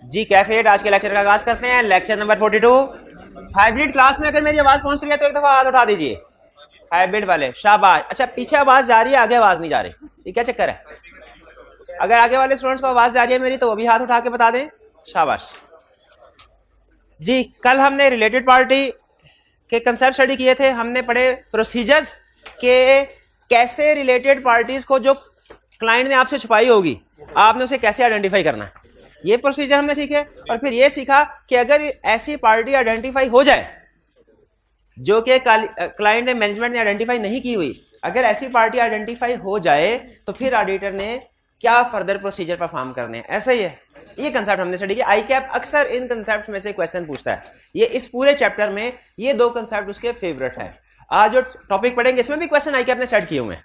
जी कैफेट आज के लेक्चर का आगाज करते हैं। Lecture number 42। हाइब्रिड क्लास में अगर मेरी आवाज पहुंच रही है तो एक दफा हाथ उठा दीजिए। हाइब्रिड वाले शाबाश। अच्छा पीछे आवाज जा रही है, आगे आवाज नहीं जा रही, ये क्या चक्कर है? अगर आगे वाले स्टूडेंट्स को आवाज जा रही है मेरी तो वो भी हाथ उठा के बता दें। शाबाश जी। कल हमने रिलेटेड पार्टी के कंसेप्ट स्टडी किए थे। हमने पढ़े प्रोसीजर्स के कैसे रिलेटेड पार्टीज को जो क्लाइंट ने आपसे छुपाई होगी आपने उसे कैसे आइडेंटिफाई करना है, ये प्रोसीजर हमने सीखे। और फिर ये सीखा कि अगर ऐसी पार्टी आइडेंटिफाई हो जाए जो कि क्लाइंट ने मैनेजमेंट ने आइडेंटिफाई नहीं की हुई, अगर ऐसी पार्टी आइडेंटिफाई हो जाए तो फिर ऑडिटर ने क्या फर्दर प्रोसीजर परफॉर्म करने हैं। ऐसा ही है, ये कंसेप्ट हमने स्टडी किया। आईकैप अक्सर इन कंसेप्ट में से क्वेश्चन पूछता है। ये इस पूरे चैप्टर में ये दो कंसेप्ट उसके फेवरेट हैं। आज जो टॉपिक पढ़ेंगे इसमें भी क्वेश्चन आईकैप ने सेट किए हुए हैं,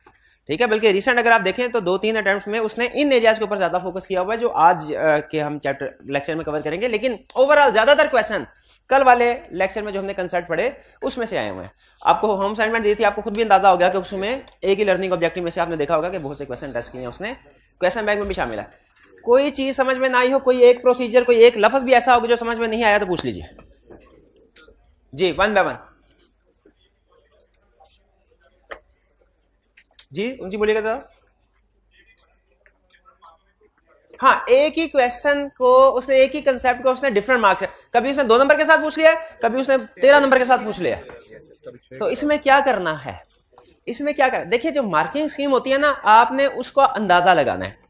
ठीक है। बल्कि रिसेंट अगर आप देखें तो 2-3 अटेम्प्ट में उसने इन एरियाज के ऊपर ज्यादा फोकस किया हुआ है जो आज के हम चैप्टर लेक्चर में कवर करेंगे। लेकिन ओवरऑल ज्यादातर क्वेश्चन कल वाले लेक्चर में जो हमने कंसेप्ट पढ़े उसमें से आए हुए हैं। आपको होम असाइनमेंट दी थी, आपको खुद भी अंदाजा हो गया कि उसमें एक ही लर्निंग ऑब्जेक्टिव में से आपने देखा होगा कि बहुत से क्वेश्चन टेस्ट किए हैं उसने। क्वेश्चन बैंक में भी शामिल है। कोई चीज समझ में ना आई हो, कोई एक प्रोसीजर, कोई एक लफ्ज भी ऐसा होगा जो समझ में नहीं आया तो पूछ लीजिए जी, 1 बाय 1 जी। उनकी बोलिएगा तो हाँ, एक ही क्वेश्चन को उसने, एक ही कंसेप्ट को उसने डिफरेंट मार्क्स, कभी उसने 2 नंबर के साथ पूछ लिया, कभी उसने 13 नंबर के साथ पूछ लिया। तो इसमें क्या करना है, इसमें क्या करना, देखिए जो मार्किंग स्कीम होती है ना, आपने उसको अंदाजा लगाना है।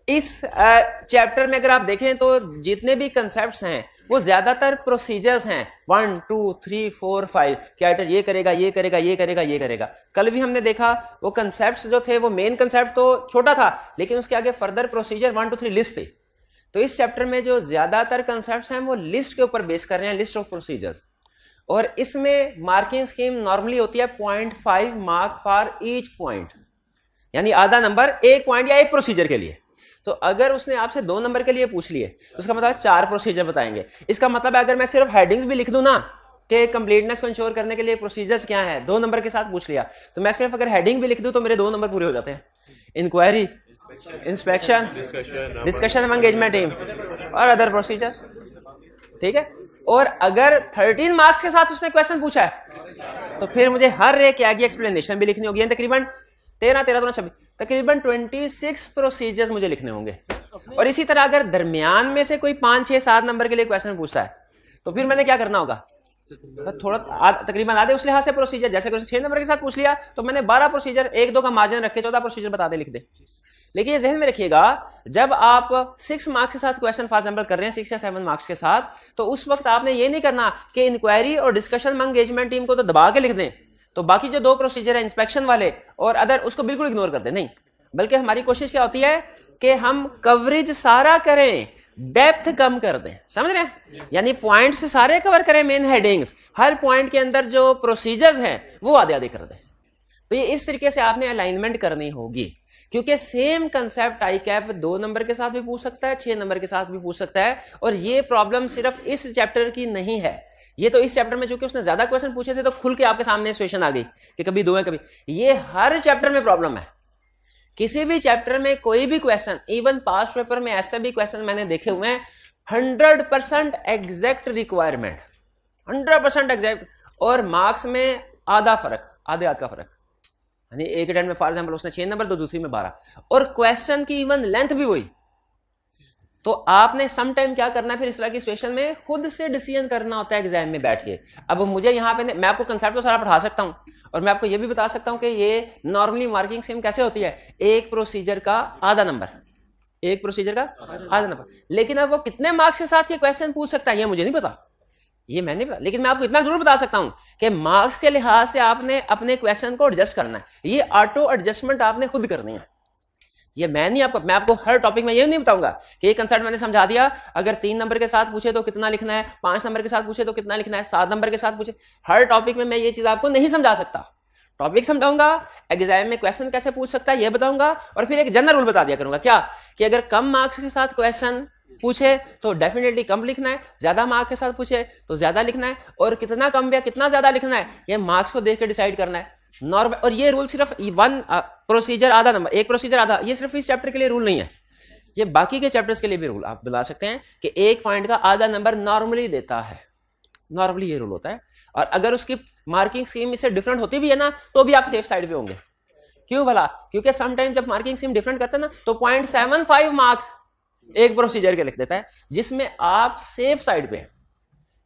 इस चैप्टर में अगर आप देखें तो जितने भी कंसेप्ट्स हैं वो ज्यादातर प्रोसीजर्स हैं। 1 2 3 4 5 कैरेक्टर ये करेगा, ये करेगा, ये करेगा, ये करेगा। कल भी हमने देखा वो कंसेप्ट्स जो थे वो मेन कंसेप्ट तो छोटा था लेकिन उसके आगे फर्दर प्रोसीजर 1 2 3 लिस्ट थी। तो इस चैप्टर में जो ज्यादातर कंसेप्ट्स हैं वो लिस्ट के ऊपर बेस कर रहे हैं, लिस्ट ऑफ प्रोसीजर्स। और इसमें मार्किंग स्कीम नॉर्मली होती है 0.5 मार्क फॉर ईच पॉइंट, यानी आधा नंबर एक पॉइंट या एक प्रोसीजर के लिए। तो अगर उसने आपसे 2 नंबर के लिए पूछ लिए तो उसका मतलब 4 प्रोसीजर बताएंगे। इसका मतलब अगर मैं सिर्फ हेडिंग्स भी लिख दूं ना कि कंप्लीटनेस को इंश्योर करने के लिए प्रोसीजर्स क्या है, 2 नंबर के साथ पूछ लिया, तो मैं सिर्फ अगर हेडिंग भी लिख दूं तो मेरे 2 नंबर पूरे हो जाते हैं। Inquiry, inspection, discussion among engagement team और अदर प्रोसीजर्स, ठीक है। और अगर 13 मार्क्स के साथ उसने क्वेश्चन पूछा है तो फिर मुझे हर एक आगे एक्सप्लेनेशन भी लिखनी होगी। तकरीबन 13 तकरीबन 26 प्रोसीजर्स मुझे लिखने होंगे। और इसी तरह अगर दरमियान में से कोई 5 6 7 नंबर के लिए क्वेश्चन पूछता है तो फिर मैंने क्या करना होगा, थोड़ा तकरीबन आधे उस लिहाज से प्रोसीजर। जैसे कि 6 नंबर के साथ पूछ लिया तो मैंने 12 प्रोसीजर, 1 2 का मार्जिन रखे 14 प्रोसीजर बता दे, लिख दे। लेकिन ये ज़हन में रखिएगा जब आप 6 मार्क्स के साथ क्वेश्चन फॉर एग्जांपल कर रहे हैं, 6 या 7 मार्क्स के साथ, तो उस वक्त आपने ये नहीं करना कि इंक्वायरी और डिस्कशन अमंग एंगेजमेंट टीम को तो दबा के लिख दें तो बाकी जो 2 प्रोसीजर है इंस्पेक्शन वाले और अदर उसको बिल्कुल इग्नोर कर दें। नहीं, बल्कि हमारी कोशिश क्या होती है कि हम कवरेज सारा करें, डेप्थ कम कर दें, समझ रहे हैं? यानी पॉइंट्स सारे कवर करें, मेन हेडिंग्स, हर पॉइंट के अंदर जो प्रोसीजर्स हैं वो आधे आधे कर दें। तो ये इस तरीके से आपने अलाइनमेंट करनी होगी, क्योंकि सेम कंसेप्ट आईकैप 2 नंबर के साथ भी पूछ सकता है, 6 नंबर के साथ भी पूछ सकता है। और ये प्रॉब्लम सिर्फ इस चैप्टर की नहीं है, ये तो इस चैप्टर में चूंकि उसने ज्यादा क्वेश्चन पूछे थे तो खुल के आपके सामने सिचुएशन आ गई कि कभी 2 है कभी, ये हर चैप्टर में प्रॉब्लम है। किसी भी चैप्टर में कोई भी क्वेश्चन, इवन पास्ट पेपर में ऐसे भी क्वेश्चन मैंने देखे हुए हैं 100% एग्जैक्ट रिक्वायरमेंट, 100% एग्जैक्ट, और मार्क्स में आधा फर्क, आधे आध का फर्क। यानी एक अटेम्प्ट में फॉर एग्जांपल उसने 6 नंबर तो दूसरी में 12, और क्वेश्चन की इवन लेंथ भी वही। तो आपने सम टाइम क्या करना है फिर इस तरह की सिचुएशन में, खुद से डिसीजन करना होता है एग्जाम में बैठ के। अब मुझे यहाँ पे मैं आपको कंसेप्ट तो सारा पढ़ा सकता हूँ और मैं आपको ये भी बता सकता हूँ कि ये नॉर्मली मार्किंग स्कीम कैसे होती है, एक प्रोसीजर का आधा नंबर, एक प्रोसीजर का आधा नंबर। लेकिन अब वो कितने मार्क्स के साथ ये क्वेश्चन पूछ सकता है ये मुझे नहीं पता, ये मैं नहीं पता। लेकिन मैं आपको इतना जरूर बता सकता हूं कि मार्क्स के लिहाज से आपने अपने क्वेश्चन को एडजस्ट करना है। ये ऑटो एडजस्टमेंट आपने खुद करनी है। ये मैं आपको हर टॉपिक में ये नहीं बताऊंगा कि ये कंसेप्ट मैंने समझा दिया, अगर 3 नंबर के साथ पूछे तो कितना लिखना है, 5 नंबर के साथ पूछे तो कितना लिखना है, 7 नंबर के साथ पूछे, हर टॉपिक में मैं ये चीज आपको नहीं समझा सकता। टॉपिक समझाऊंगा, एग्जाम में क्वेश्चन कैसे पूछ सकता है ये बताऊंगा, और फिर एक जनरल रूल बता दिया करूंगा क्या कि अगर कम मार्क्स के साथ क्वेश्चन पूछे तो डेफिनेटली कम लिखना है, ज्यादा मार्क्स के साथ पूछे तो ज्यादा लिखना है, और कितना कम या कितना ज्यादा लिखना है ये मार्क्स को देख के डिसाइड करना है नॉर्मल। और ये रूल सिर्फ 1 प्रोसीजर आधा नंबर, एक प्रोसीजर आधा, ये सिर्फ इस चैप्टर के लिए रूल नहीं है, ये बाकी के चैप्टर्स के लिए भी रूल आप बता सकते हैं कि एक पॉइंट का आधा नंबर नॉर्मली देता है, नॉर्मली ये रूल होता है। और अगर उसकी मार्किंग स्कीम इससे डिफरेंट होती भी है ना तो भी आप सेफ साइड पे होंगे। क्यों भला? क्योंकि समटाइम जब मार्किंग स्कीम डिफरेंट करता है ना तो 0.75 मार्क्स एक प्रोसीजर के लिख देता है, जिसमें आप सेफ साइड पे हैं,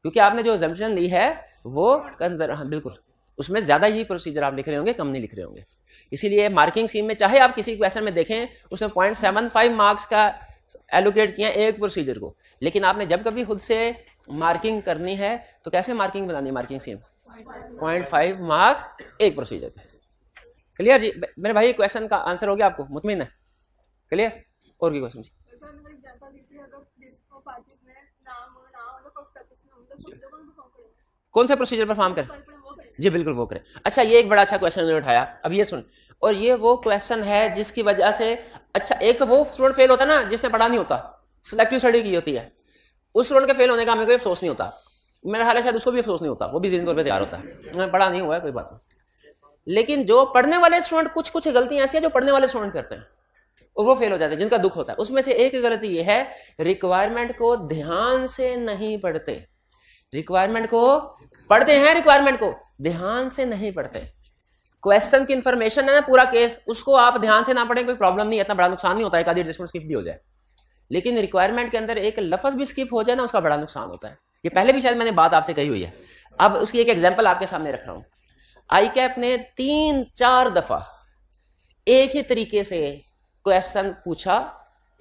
क्योंकि आपने जो एग्जाम्पशन ली है वो बिल्कुल उसमें ज्यादा ही प्रोसीजर आप लिख रहे होंगे, कम नहीं लिख रहे होंगे। इसीलिए मार्किंग स्कीम में चाहे आप किसी क्वेश्चन में देखें उसने 0.75 मार्क्स का एलोकेट किया एक प्रोसीजर को, लेकिन आपने जब कभी खुद से मार्किंग करनी है तो कैसे मार्किंग बनानी है? मार्किंग स्कीम 0.5 मार्क एक प्रोसीजर पे। क्लियर जी मेरे भाई? क्वेश्चन का आंसर हो गया आपको? मुतमिन है? क्लियर? और की क्वेश्चन जी? कौन सा प्रोसीजर परफॉर्म करें? जी बिल्कुल वो करें। अच्छा ये एक बड़ा अच्छा क्वेश्चन मैंने उठाया, अब ये सुन, और ये वो क्वेश्चन है जिसकी वजह से अच्छा एक तो वो स्टूडेंट फेल होता है ना जिसने पढ़ा नहीं होता, सिलेक्टिव स्टडी की होती है, उस स्टूडेंट के फेल होने का हमें कोई अफसोस नहीं होता, मेरा ख्याल है शायद उसको भी अफसोस नहीं होता, वो भी जिंदगी तौर पर तैयार होता है, मैं पढ़ा नहीं हुआ है कोई बात नहीं। लेकिन जो पढ़ने वाले स्टूडेंट कुछ कुछ गलतियां ऐसी है जो पढ़ने वाले स्टूडेंट करते हैं और वो फेल हो जाते हैं, जिनका दुख होता है। उसमें से एक गलती ये है रिक्वायरमेंट को ध्यान से नहीं पढ़ते। रिक्वायरमेंट को पढ़ते हैं, रिक्वायरमेंट को ध्यान से नहीं पढ़ते। क्वेश्चन की इंफॉर्मेशन है ना पूरा केस, उसको आप ध्यान से ना पढ़ें कोई प्रॉब्लम नहीं है, इतना बड़ा नुकसान नहीं होता है, एक आधी एडजस्टमेंट स्किप भी हो जाए। लेकिन रिक्वायरमेंट के अंदर एक लफ्ज भी स्किप हो जाए ना उसका बड़ा नुकसान होता है। ये पहले भी शायद मैंने बात आपसे कही हुई है, अब उसकी एक एग्जांपल आपके सामने रख रहा हूं। आई कैप ने 3-4 दफा एक ही तरीके से क्वेश्चन पूछा,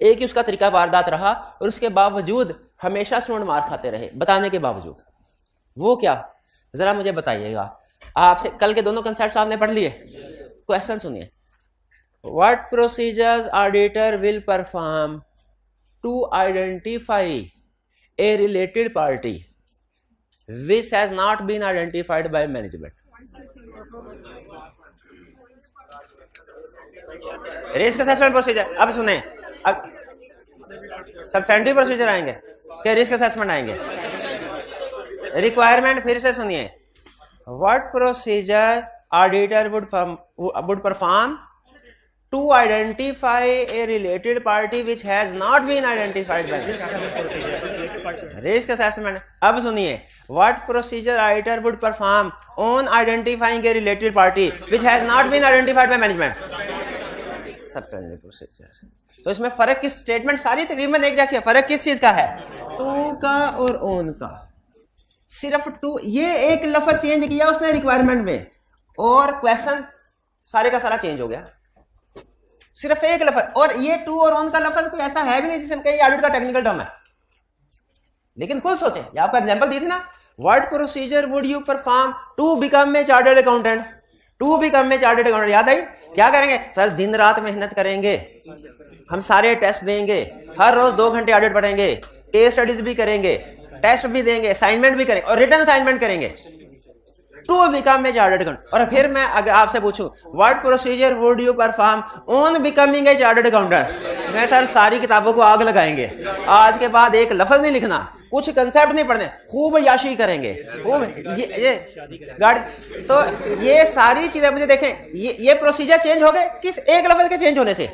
एक ही उसका तरीका वारदात रहा, और उसके बावजूद हमेशा स्टूडेंट मार खाते रहे बताने के बावजूद। वो क्या जरा मुझे बताइएगा। आपसे कल के दोनों कंसेप्ट आपने पढ़ लिए, क्वेश्चन सुनिए। What procedures auditor will perform to identify a related party which has not been identified by management? Risk assessment procedure. अब सुने, सब्सटेंटिव प्रोसीजर आएंगे क्या? रिस्क असेसमेंट आएंगे। रिक्वायरमेंट फिर से सुनिए। What procedure auditor would perform to identify a related party which has not been identified by risk assessment. अब सुनिए, what procedure auditor would perform on identifying a related party which has not been identified by management? Substantive procedure. तो इसमें फर्क किस, statement सारी तकरीबन एक जैसी है, फर्क किस चीज का है? टू का और ऑन का। सिर्फ टू, ये एक लफ्ज चेंज किया उसने रिक्वायरमेंट में और क्वेश्चन सारे का सारा चेंज हो गया, सिर्फ एक लफ्ज। और ये टू और ऑन का लफ्ज कोई ऐसा है भी नहीं जिसे हम कहें ऑडिट का टेक्निकल टर्म है। लेकिन खुद सोचें, ये आपका एग्जांपल दी थी ना, what procedure would you perform to become a chartered accountant? To become a chartered accountant याद आई? क्या करेंगे सर? दिन रात मेहनत करेंगे, हम सारे टेस्ट देंगे, हर रोज 2 घंटे ऑडिट पढ़ेंगे, केस स्टडीज भी करेंगे, टेस्ट भी देंगे, असाइनमेंट भी करेंगे और रिटर्न असाइनमेंट करेंगे। To become a chartered accountant. और फिर मैं अगर आपसे पूछूं what procedure would you perform on becoming a chartered accountant? मैं सर सारी किताबों को आग लगाएंगे, आज के बाद एक लफ्ज नहीं लिखना, कुछ कंसेप्ट नहीं पढ़ने, खूब याशी करेंगे, खूब ये गाड़ी। तो ये सारी चीजें मुझे देखें, ये प्रोसीजर चेंज हो गए किस एक लफ्ज के चेंज होने से?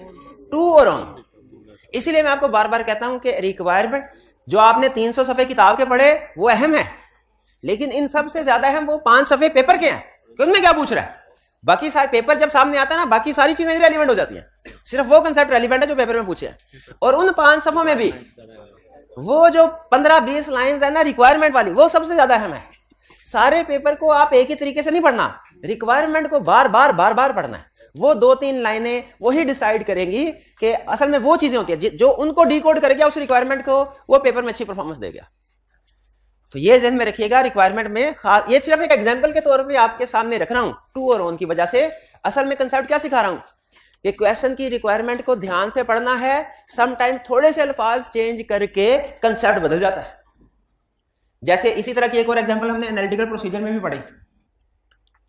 टू और ऑन। इसीलिए मैं आपको बार बार कहता हूं कि रिक्वायरमेंट जो आपने 300 सफ़े किताब के पढ़े वो अहम है, लेकिन इन सबसे ज्यादा अहम वो 5 सफ़े पेपर के हैं कि उनमें क्या पूछ रहा है। बाकी सारे पेपर जब सामने आता है ना, बाकी सारी चीजें रेलिवेंट हो जाती हैं, सिर्फ वो कंसेप्ट रेलिवेंट है जो पेपर में पूछे हैं। और उन 5 सफ़ों में भी वो जो 15-20 लाइंस है ना रिक्वायरमेंट वाली, वो सबसे ज्यादा अहम है। सारे पेपर को आप एक ही तरीके से नहीं पढ़ना, रिक्वायरमेंट को बार बार पढ़ना है। वो 2-3 लाइनें वही डिसाइड करेंगी कि असल में वो चीजें होती है जो उनको डिकोड करेगा उस रिक्वायरमेंट को, वो पेपर में अच्छी परफॉर्मेंस देगा। तो ये ध्यान में रखिएगा रिक्वायरमेंट में। ये सिर्फ एक एग्जांपल के तौर पे आपके सामने रख रहा हूं टू और ऑन की वजह से। असल में कंसेप्ट क्या सिखा रहा हूं कि क्वेश्चन की रिक्वायरमेंट को ध्यान से पढ़ना है, सम टाइम थोड़े से अल्फाज चेंज करके कंसेप्ट बदल जाता है। जैसे इसी तरह की एक और एग्जांपल हमने एनालिटिकल प्रोसीजर में भी पढ़ी।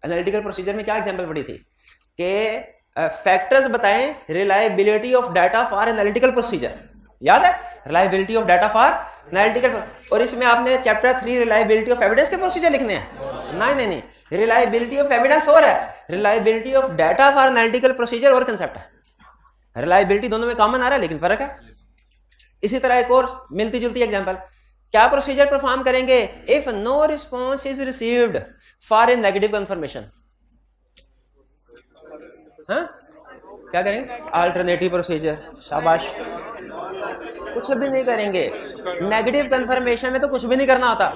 एनालिटिकल प्रोसीजर में क्या एग्जांपल पढ़ी थी कि फैक्टर्स बताएं reliability of data for analytical procedure. याद है? Reliability of data for analytical. और इसमें आपने चैप्टर 3 रिलायबिलिटी ऑफ एविडेंस के प्रोसीजर लिखने हैं। नहीं, रिलायबिलिटी ऑफ एविडेंस और है, reliability of data for analytical procedure और कंसेप्ट है। रिलायबिलिटी दोनों में कॉमन आ रहा है लेकिन फर्क है। इसी तरह एक और मिलती जुलती एग्जांपल, क्या प्रोसीजर परफॉर्म करेंगे if no response is received for a negative confirmation? हाँ, क्या करेंगे? Alternative procedure. शाबाश, कुछ भी नहीं करेंगे। नेगेटिव कंफर्मेशन में तो कुछ भी नहीं करना होता,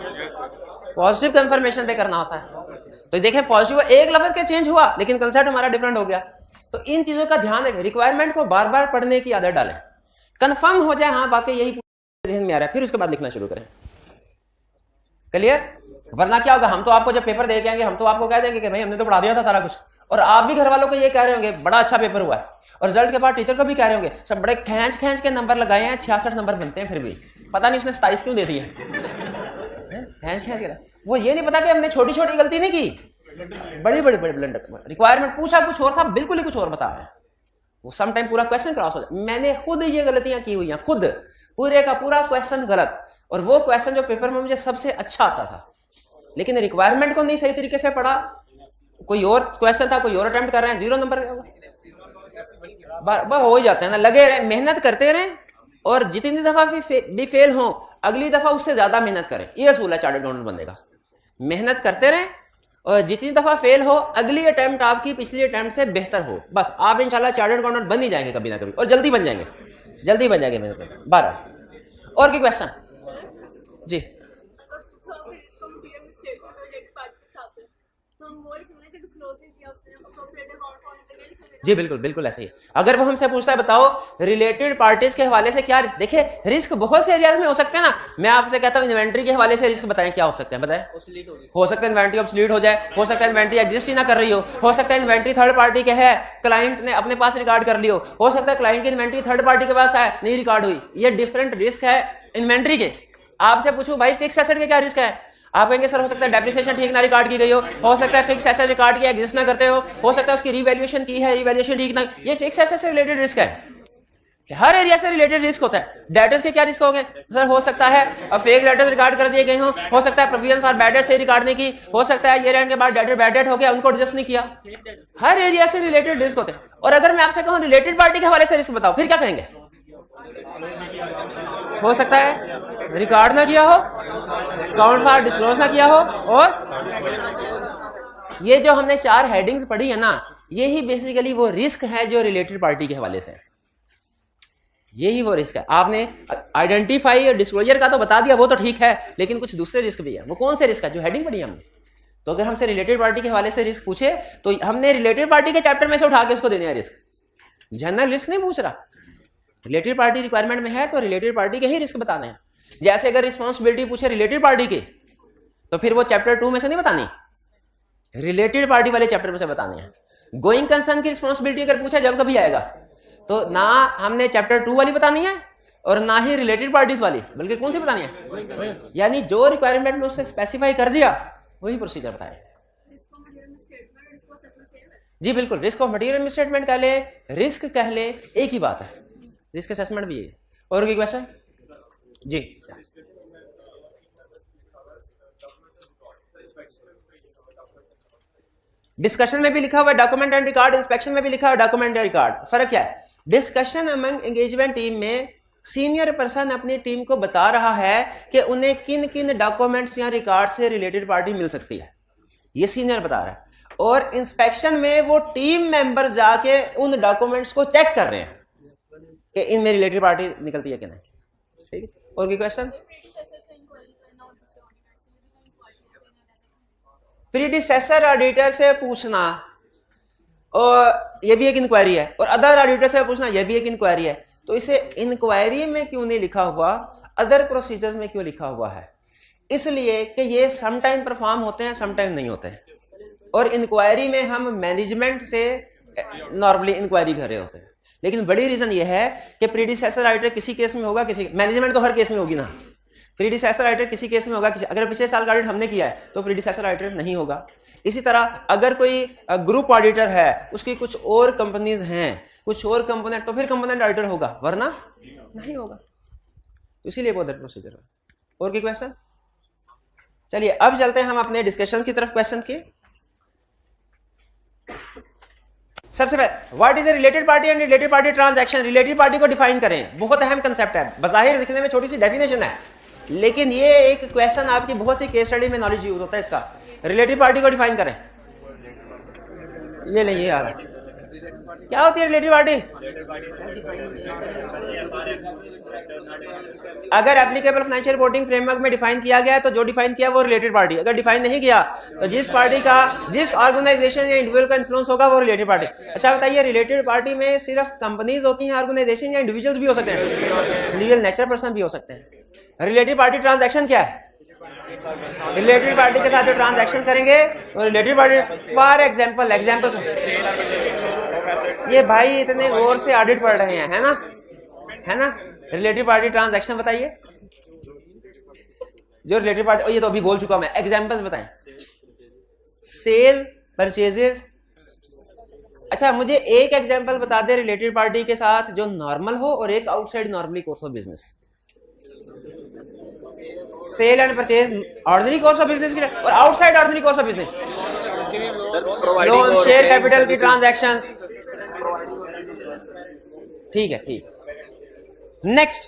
पॉजिटिव कंफर्मेशन पे करना होता है। तो देखें पॉजिटिव एक लफ्ज का चेंज हुआ लेकिन कंसेप्ट हमारा डिफरेंट हो गया। तो इन चीजों का ध्यान रखें, रिक्वायरमेंट को बार बार पढ़ने की आदत डालें, कंफर्म हो जाए हाँ वाकई यही जहन में आ रहा है, फिर उसके बाद लिखना शुरू करें। क्लियर? वरना क्या होगा, हम तो आपको जब पेपर दे के आएंगे हम तो आपको कह देंगे कि भाई हमने तो पढ़ा दिया था सारा कुछ, और आप भी घर वालों को ये कह रहे होंगे बड़ा अच्छा पेपर हुआ है, और रिजल्ट के बाद टीचर को भी कह रहे होंगे सब बड़े खींच खींच के नंबर लगाए हैं, 66 नंबर बनते हैं, फिर भी पता नहीं उसने 27 क्यों दे दिए। खींच खींच के, वो ये नहीं पता कि हमने छोटी छोटी गलती नहीं की, बड़ी बड़ी बड़ी ब्लंडर। रिक्वायरमेंट पूछा कुछ और था, बिल्कुल ही कुछ और बताया, वो सम टाइम पूरा क्वेश्चन क्रॉस हो जाए। मैंने खुद ये गलतियां की हुई हैं, खुद पूरे का पूरा क्वेश्चन गलत, और वो क्वेश्चन जो पेपर में मुझे सबसे अच्छा आता था, लेकिन रिक्वायरमेंट को नहीं सही तरीके से पढ़ा, कोई और क्वेश्चन था, कोई और अटेम्प्ट कर रहे हैं, 0 नंबर बार हो ही जाता है ना। लगे रहे, मेहनत करते रहे, और जितनी दफा भी फेल हो अगली दफा उससे ज्यादा मेहनत करें। ये असूल है चार्टर्ड अकाउंटेंट बनने का, मेहनत करते रहे और जितनी दफा फेल हो अगली अटेम्प्ट आपकी पिछली अटेम्प्ट से बेहतर हो, बस आप इंशाल्लाह चार्टर्ड अकाउंटेंट बन ही जाएंगे कभी ना कभी, और जल्दी बन जाएंगे, जल्दी बन जाएंगे। मेहनत 12 और की क्वेश्चन जी। जी बिल्कुल बिल्कुल ऐसे ही। अगर वो हमसे पूछता है बताओ रिलेटेड पार्टीज के हवाले से क्या, देखिए रिस्क बहुत से एरियाज में हो सकते हैं ना। मैं आपसे कहता हूँ इन्वेंट्री के हवाले से रिस्क बताएं, क्या हो सकते हैं बताएं? हो सकता है इन्वेंट्री ऑब्सोलीट हो जाए, हो सकता है इन्वेंट्री एग्जिस्ट ही ना कर रही हो सकता है इन्वेंट्री थर्ड पार्टी के है, क्लाइंट ने अपने पास रिकॉर्ड कर लियो, हो सकता है क्लाइंट की इन्वेंट्री थर्ड पार्टी के पास है नहीं रिकॉर्ड हुई। ये डिफरेंट रिस्क है इन्वेंट्री के। आपसे पूछूं भाई फिक्स एसेट के क्या रिस्क है, आप कहेंगे सर हो सकता है डेप्रिसिएशन ठीक ना रिकॉर्ड की गई हो सकता है फिक्स एसेट रिकॉर्ड किया एग्जिस्ट ना करते हो सकता है उसकी रीवैल्यूएशन की है रिवैल्यूएशन ठीक ना। ये फिक्स एसेट से रिलेटेड रिस्क है, हर एरिया से रिलेटेड रिस्क होता है। डेटर्स के क्या रिस्क हो गए सर? हो सकता है फेक डेटर्स रिकॉर्ड कर दिए गए हो सकता है प्रोविजन फॉर बैड डेट से रिकॉर्ड नहीं की, हो सकता है ईयर एंड के बाद डेटर बैड डेट हो गया उनको एडजस्ट नहीं किया। हर एरिया से रिलेटेड रिस्क होते हैं। और अगर मैं आपसे कहूं रिलेटेड पार्टी के हवाले से रिस्क बताओ, फिर क्या कहेंगे? हो सकता है रिकॉर्ड ना किया हो, अकाउंट फॉर डिस्क्लोज ना किया हो, और ये जो हमने 4 हेडिंग्स पढ़ी है ना, यही बेसिकली वो रिस्क है जो रिलेटेड पार्टी के हवाले से, यही वो रिस्क है। आपने आइडेंटिफाई और डिस्क्लोजर का तो बता दिया, वो तो ठीक है, लेकिन कुछ दूसरे रिस्क भी है। वो कौन से रिस्क है जो हेडिंग पढ़ी हमने? तो अगर हमसे रिलेटेड पार्टी के हवाले से रिस्क पूछे तो हमने रिलेटेड पार्टी के चैप्टर में से उठा के उसको देने हैं रिस्क, जनरल रिस्क नहीं पूछ रहा। रिलेटेड पार्टी रिक्वायरमेंट में है तो रिलेटेड पार्टी के ही रिस्क बताने हैं। जैसे अगर रिस्पॉन्सिबिलिटी पूछे रिलेटेड पार्टी की तो फिर वो चैप्टर 2 में से नहीं बतानी, रिलेटेड पार्टी वाले चैप्टर में से बताने हैं। गोइंग कंसर्न की रिस्पॉन्सिबिलिटी अगर पूछा जब कभी आएगा तो ना हमने चैप्टर 2 वाली बतानी है और ना ही रिलेटेड पार्टीज वाली, बल्कि कौन सी बतानी है? यानी जो रिक्वायरमेंट में उससे स्पेसिफाई कर दिया वही प्रोसीजर बताए। जी बिल्कुल, रिस्क ऑफ मटेरियल मिसस्टेटमेंट कह ले, रिस्क कह ले, एक ही बात है। रिस्क असेसमेंट भी है। और कोई क्वेश्चन जी? डिस्कशन में भी लिखा हुआ है डॉक्यूमेंट एंड रिकॉर्ड, इंस्पेक्शन में भी लिखा हुआ है डॉक्यूमेंट एंड रिकॉर्ड। फर्क क्या है? डिस्कशन अमंग एंगेजमेंट टीम में सीनियर पर्सन अपनी टीम को बता रहा है कि उन्हें किन किन डॉक्यूमेंट्स या रिकॉर्ड से रिलेटेड पार्टी मिल सकती है, ये सीनियर बता रहा है। और इंस्पेक्शन में वो टीम मेंबर जाके उन डॉक्यूमेंट्स को चेक कर रहे हैं कि इनमें रिलेटेड पार्टी निकलती है कि नहीं। ठीक है, और कोई क्वेश्चन? प्रीडिसेसर ऑडिटर से पूछना और ये भी एक इंक्वायरी है, और अदर ऑडिटर से पूछना ये भी एक इंक्वायरी है। तो इसे इंक्वायरी में क्यों नहीं लिखा हुआ, अदर प्रोसीजर्स में क्यों लिखा हुआ है? इसलिए कि ये सम टाइम परफॉर्म होते हैं, सम टाइम नहीं होते हैं। और इंक्वायरी में हम मैनेजमेंट से नॉर्मली इंक्वायरी कर रहे होते हैं, लेकिन बड़ी रीजन ये है कि प्रीडिसेसर ऑडिटर किसी केस में होगा, किसी मैनेजमेंट तो हर केस में होगी ना। प्रीडिसेसर ऑडिटर किसी केस में होगा, किसी अगर पिछले साल का ऑडिट हमने किया है तो प्रीडिसेसर ऑडिटर नहीं होगा। इसी तरह अगर कोई ग्रुप ऑडिटर है, उसकी कुछ और कंपनीज हैं, कुछ और कंपोनेंट, तो फिर कंपोनेंट ऑडिटर होगा, वरना नहीं होगा। तो इसीलिए वो अदर प्रोसीजर है। और कोई क्वेश्चन? चलिए अब चलते हैं हम अपने डिस्कशन की तरफ क्वेश्चन के। सबसे पहले what is a related party and related party transaction. Related party को डिफाइन करें, बहुत अहम कंसेप्ट है, बज़ाहिर दिखने में छोटी सी डेफिनेशन है, लेकिन ये एक क्वेश्चन आपकी बहुत सी केस स्टडी में नॉलेज यूज होता है इसका। रिलेटेड पार्टी को डिफाइन करें, ये नहीं ये आ रहा है। क्या होती है रिलेटेड पार्टी? अगर एप्लीकेबल फाइनेंशियल रिपोर्टिंग फ्रेमवर्क में डिफाइन किया गया है तो जो डिफाइन किया वो रिलेटेड पार्टी। अगर डिफाइन नहीं किया तो जिस पार्टी का, जिस ऑर्गेनाइजेशन या इंडिविजुअल का इन्फ्लुएंस होगा वो रिलेटेड पार्टी। अच्छा बताइए, रिलेटेड पार्टी में सिर्फ कंपनीज होती हैं, ऑर्गेनाइजेशन या इंडिविजुअल्स भी हो सकते हैं? इंडिविजुअल नेचुरल पर्सन भी हो सकते हैं। रिलेटेड पार्टी ट्रांजैक्शन क्या है? रिलेटेड पार्टी के साथ जो ट्रांजैक्शन करेंगे वो रिलेटेड पार्टी। फॉर एग्जांपल, ये भाई इतने गौर से ऑडिट पढ़ रहे हैं, है ना? रिलेटेड पार्टी ट्रांजैक्शन बताइए जो रिलेटेड पार्टी, ये तो अभी बोल चुका मैं, एग्जांपल्स बताएं। Sale, purchases. अच्छा मुझे एक एग्जांपल बता दे रिलेटेड पार्टी के साथ जो नॉर्मल हो और एक outside normally course of business. Sale and purchase ordinary course of business की, और outside ordinary course of business loan, share capital की ट्रांजैक्शंस। ठीक है, ठीक। Next,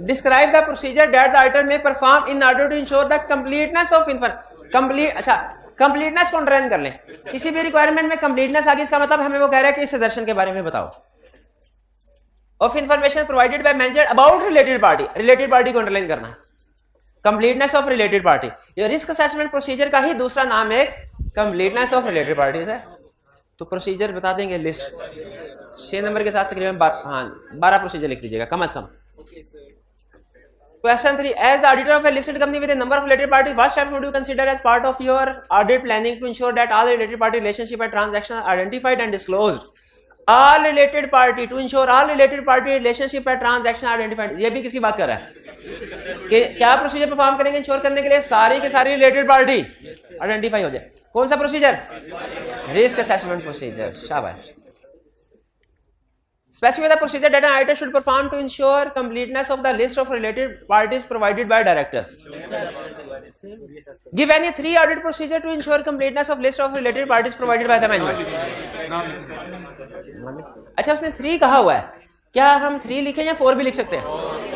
describe the procedure that the auditor may perform in order to ensure the completeness of complete. अच्छा, completeness को underline कर लें। किसी भी रिक्वायरमेंट में कंप्लीटनेस आ गई, इसका मतलब हमें वो कह रहा है कि इस सजेशन के बारे में बताओ। Of information provided by manager about related party. Related party को अंडरलाइन करना है। कंप्लीटनेस ऑफ रिलेटेड पार्टी, ये रिस्क असेसमेंट प्रोसीजर का ही दूसरा नाम है कंप्लीटनेस ऑफ रिलेटेड पार्टीज है। तो प्रोसीजर बता देंगे, लिस्ट 6 नंबर के साथ तकरीबन 12 प्रोसीजर लिख लीजिएगा कम से कम। Question 3, as the auditor of a listed company with a number of related parties, what steps would you consider as part of your audit planning to ensure that all related party relationship and transactions are identified and disclosed? All related party, to ensure all related party relationship and transactions are identified. ये भी किसकी बात कर रहा है कि क्या procedure perform करेंगे इंश्योर करने के लिए सारी के सारी रिलेटेड पार्टी आइडेंटिफाई हो जाए। कौन सा प्रोसीजर? Risk assessment procedure. शाबाश। Specify the procedure that an auditor should perform to ensure completeness of the list of related parties provided by directors. Give any 3 audit procedure to ensure completeness of list of related parties provided by the management. अच्छा, उसने 3 कहा हुआ है, क्या हम 3 लिखें या 4 भी लिख सकते हैं?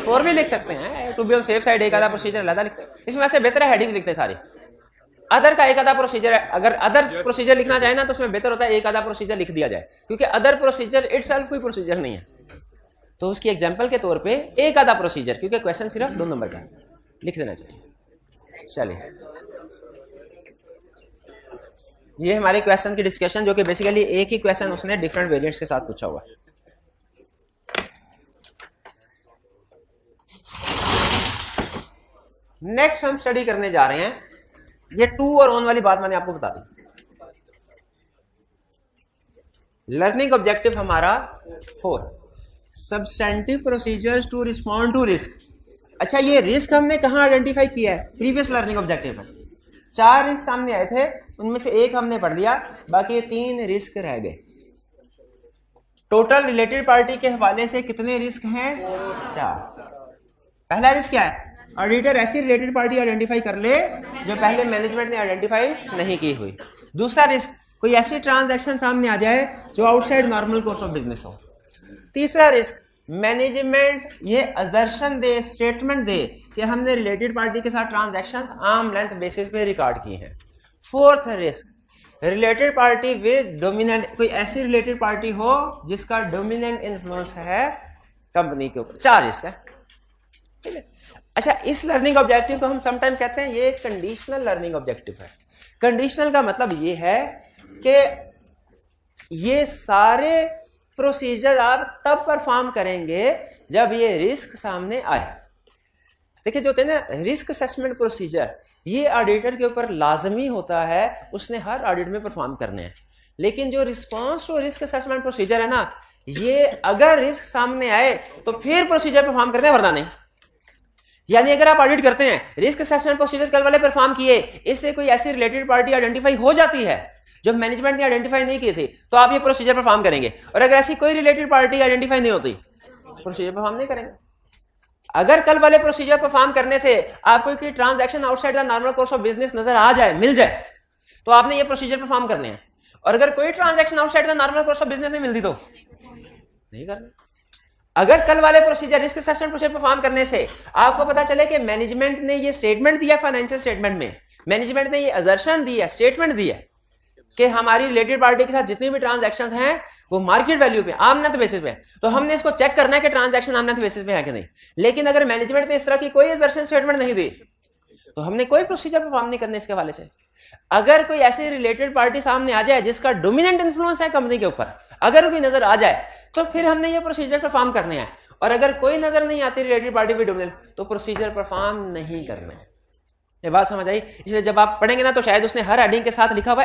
4 भी लिख सकते हैं, to be on safe side. एक आधा प्रोसीजर अलग लिखते हैं, इसमें से बेहतर है हेडिंग लिखते हैं सारी। अदर का एक आधा प्रोसीजर है, अगर अदर प्रोसीजर लिखना चाहे ना तो उसमें बेहतर होता है एक आधा प्रोसीजर लिख दिया जाए, क्योंकि अदर प्रोसीजर इटसेल्फ कोई प्रोसीजर नहीं है। तो उसकी एग्जांपल के तौर पे एक आधा प्रोसीजर, क्योंकि क्वेश्चन सिर्फ 2 नंबर का, लिख देना चाहिए। चलिए, ये हमारे क्वेश्चन की डिस्कशन, जो कि बेसिकली एक ही क्वेश्चन उसने डिफरेंट वेरिएंट्स के साथ पूछा हुआ है। नेक्स्ट हम स्टडी करने जा रहे हैं, ये टू और ऑन वाली बात मैंने आपको बता दी। लर्निंग ऑब्जेक्टिव हमारा 4, substantive procedures to respond to risk. अच्छा, ये रिस्क हमने कहां आइडेंटिफाई किया है? प्रीवियस लर्निंग ऑब्जेक्टिव में 4 रिस्क सामने आए थे, उनमें से एक हमने पढ़ लिया, बाकी ये 3 रिस्क रह गए। टोटल रिलेटेड पार्टी के हवाले से कितने रिस्क हैं? 4। पहला रिस्क क्या है? ऑडिटर ऐसी रिलेटेड पार्टी आइडेंटिफाई कर ले जो पहले मैनेजमेंट ने आइडेंटिफाई नहीं की हुई। दूसरा रिस्क, कोई ऐसी ट्रांजैक्शन सामने आ जाए जो outside normal course of business हो। तीसरा रिस्क, मैनेजमेंट ये असर्शन दे, स्टेटमेंट दे कि हमने रिलेटेड पार्टी के साथ ट्रांजैक्शंस आर्म लेंथ बेसिस पे रिकॉर्ड किए हैं। Fourth risk, related party with dominant, कोई ऐसी रिलेटेड पार्टी हो जिसका डोमिनेंट इन्फ्लुएंस है कंपनी के ऊपर। 4 रिस्क है, ठीक है। अच्छा, इस लर्निंग ऑब्जेक्टिव को हम समटाइम कहते हैं ये कंडीशनल लर्निंग ऑब्जेक्टिव है। कंडीशनल का मतलब ये है कि ये सारे प्रोसीजर आप तब परफॉर्म करेंगे जब ये रिस्क सामने आए। देखिए, जो होते हैं ना रिस्क असेसमेंट प्रोसीजर, ये ऑडिटर के ऊपर लाजमी होता है, उसने हर ऑडिट में परफॉर्म करने हैं। लेकिन जो response to risk assessment procedure है ना, ये अगर रिस्क सामने आए तो फिर प्रोसीजर परफॉर्म करने, वरना नहीं। यानी अगर आप ऑडिट करते हैं, रिस्क असेसमेंट प्रोसीजर कल वाले परफॉर्म किए, इससे कोई ऐसी रिलेटेड पार्टी आइडेंटिफाई हो जाती है जो मैनेजमेंट ने आइडेंटिफाई नहीं की थी, तो आप ये प्रोसीजर परफॉर्म करेंगे। और अगर ऐसी कोई रिलेटेड पार्टी आइडेंटिफाई नहीं होती, प्रोसीजर परफॉर्म नहीं करेंगे। अगर कल वाले प्रोसीजर परफॉर्म करने से आपको कोई transaction outside the normal course of business नजर आ जाए, मिल जाए, तो आपने ये प्रोसीजर परफॉर्म करने हैं। और अगर कोई transaction outside the normal course of business नहीं मिलती तो नहीं करना। अगर कल वाले procedure risk assessment procedure perform करने से आपको पता चले कि मैनेजमेंट ने ये स्टेटमेंट दिया, फाइनेंशियल स्टेटमेंट में मैनेजमेंट ने ये असर्शन दी है, स्टेटमेंट दी है कि हमारी रिलेटेड पार्टी के साथ जितनी भी ट्रांजैक्शंस हैं वो मार्केट वैल्यू पे, आमनत बेसिस पे, तो हमने इसको चेक करना है कि ट्रांजैक्शन आमनत बेसिस पे है कि नहीं। लेकिन अगर मैनेजमेंट ने इस तरह की कोई असर्शन स्टेटमेंट नहीं दी तो हमने कोई प्रोसीजर परफॉर्म नहीं करने इसके हवाले से। अगर कोई ऐसी रिलेटेड पार्टी सामने आ जाए जिसका डोमिनेंट इन्फ्लुएंस है कंपनी के ऊपर, अगर कोई नजर आ जाए तो फिर हमने ये प्रोसीजर परफॉर्म करने हैं। और अगर कोई नजर नहीं आती रिलेटेड पार्टी पे डोमिनेंट, तो प्रोसीजर परफॉर्म नहीं करना है। ये बात समझ आई? इसलिए जब आप पढ़ेंगे ना तो शायद उसने हर हेडिंग के साथ लिखा हुआ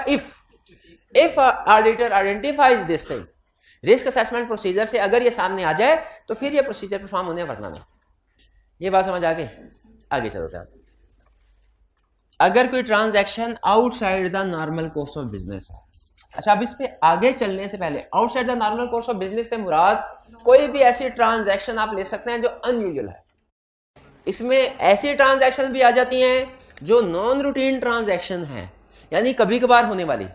if auditor identifies this thing, risk assessment procedure से अगर ये सामने आ जाए तो फिर ये प्रोसीजर परफॉर्म होने, वरना नहीं। ये बात समझ आगे चलते हैं। अगर कोई transaction outside the normal course of business है, अच्छा अब इस पे आगे चलने से पहले outside the normal course of business से मुराद कोई भी ऐसी ट्रांजैक्शन आप ले सकते हैं जो अनयूजुअल है। इसमें ऐसी ट्रांजैक्शन भी आ जाती हैं जो नॉन रूटीन ट्रांजैक्शन है, यानी कभी कभार होने वाली,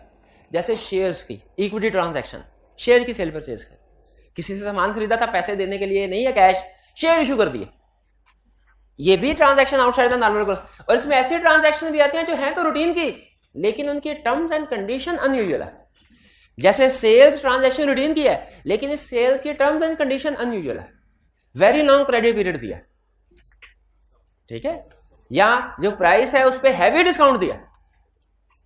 जैसे शेयर्स की इक्विटी ट्रांजैक्शन, शेयर की सेल परचेज है, किसी से सामान खरीदा था पैसे देने के लिए नहीं है कैश, शेयर इशू कर दिए, ये भी transaction outside the normal course. और इसमें ऐसी ट्रांजैक्शन भी आती हैं जो हैं तो रूटीन की लेकिन उनकी टर्म्स एंड कंडीशन अनयूजुअल है। जैसे सेल्स ट्रांजैक्शन रूटीन की है लेकिन इस सेल्स की टर्म्स एंड कंडीशन अनयूजुअल है, वेरी लॉन्ग क्रेडिट पीरियड दिया, ठीक है, या जो प्राइस है उस पर हैवी डिस्काउंट दिया,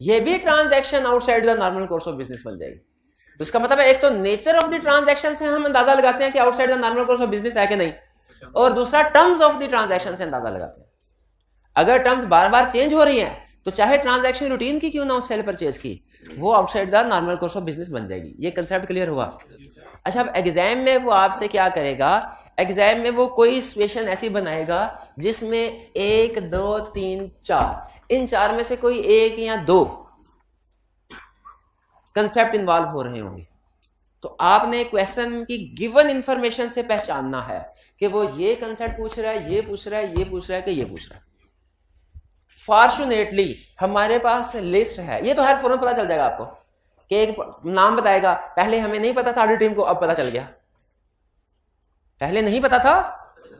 ये भी transaction outside the normal course of business बन जाएगी। तो इसका मतलब है एक तो नेचर ऑफ द ट्रांजैक्शन से हम अंदाजा लगाते हैं कि outside the normal course of business है कि नहीं, और दूसरा टर्म्स ऑफ द ट्रांजैक्शन से अंदाजा लगाते हैं। अगर टर्म्स बार बार चेंज हो रही हैं तो चाहे ट्रांजैक्शन रूटीन की क्यों ना हो, सेल परचेज की, वो outside the normal course of business बन जाएगी। ये कंसेप्ट क्लियर हुआ? अच्छा अब एग्जाम में वो आपसे क्या करेगा, एग्जाम में वो कोई सिचुएशन ऐसी बनाएगा जिसमें 1 2 3 4, इन 4 में से कोई एक या दो कंसेप्ट इन्वॉल्व हो रहे होंगे। तो आपने क्वेश्चन की गिवन इंफॉर्मेशन से पहचानना है कि वो ये कंसेप्ट पूछ रहा है, ये पूछ रहा है, ये पूछ रहा है कि ये पूछ रहा है। फॉर्चुनेटली हमारे पास लिस्ट है, ये तो हर फौरन पता चल जाएगा आपको कि एक नाम बताएगा, पहले हमें नहीं पता था ऑडिट टीम को, अब पता चल गया, पहले नहीं पता था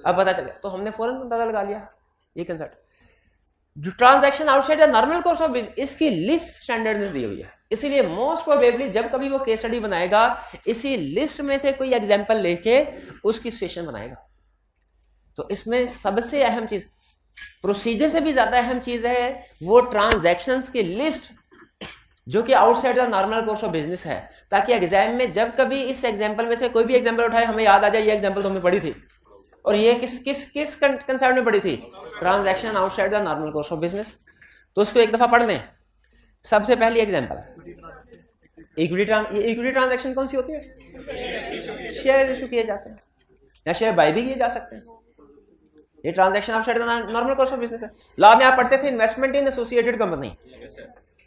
अब पता चल गया, तो हमने फौरन अंदाजा लगा लिया। ये कंसेप्ट जो transaction outside the normal course of business, इसकी लिस्ट स्टैंडर्ड ने दी हुई है, इसीलिए मोस्ट प्रोबेबली जब कभी वो केस स्टडी बनाएगा इसी लिस्ट में से कोई एग्जांपल लेके उसकी सिचुएशन बनाएगा। तो इसमें सबसे अहम चीज, प्रोसीजर से भी ज्यादा अहम चीज है वो ट्रांजैक्शंस की लिस्ट जो कि outside the normal course of business है, ताकि एग्जाम में जब कभी इस एग्जांपल में से कोई भी एग्जांपल उठाए हमें याद आ जाए ये एग्जांपल तो हमने पढ़ी थी, और ये किस कंसेप्ट में पढ़ी थी, transaction outside the normal course of business. तो उसको एक दफा पढ़ लें। सबसे पहली एग्जांपल इक्विटी ट्रांजैक्शन कौन सी होती है, शेयर इशू किए जाते हैं या शेयर बाय भी किए जा सकते हैं, ये transaction outside the normal course of business है। लॉ में आप पढ़ते थे इन्वेस्टमेंट इन एसोसिएटेड कंपनी,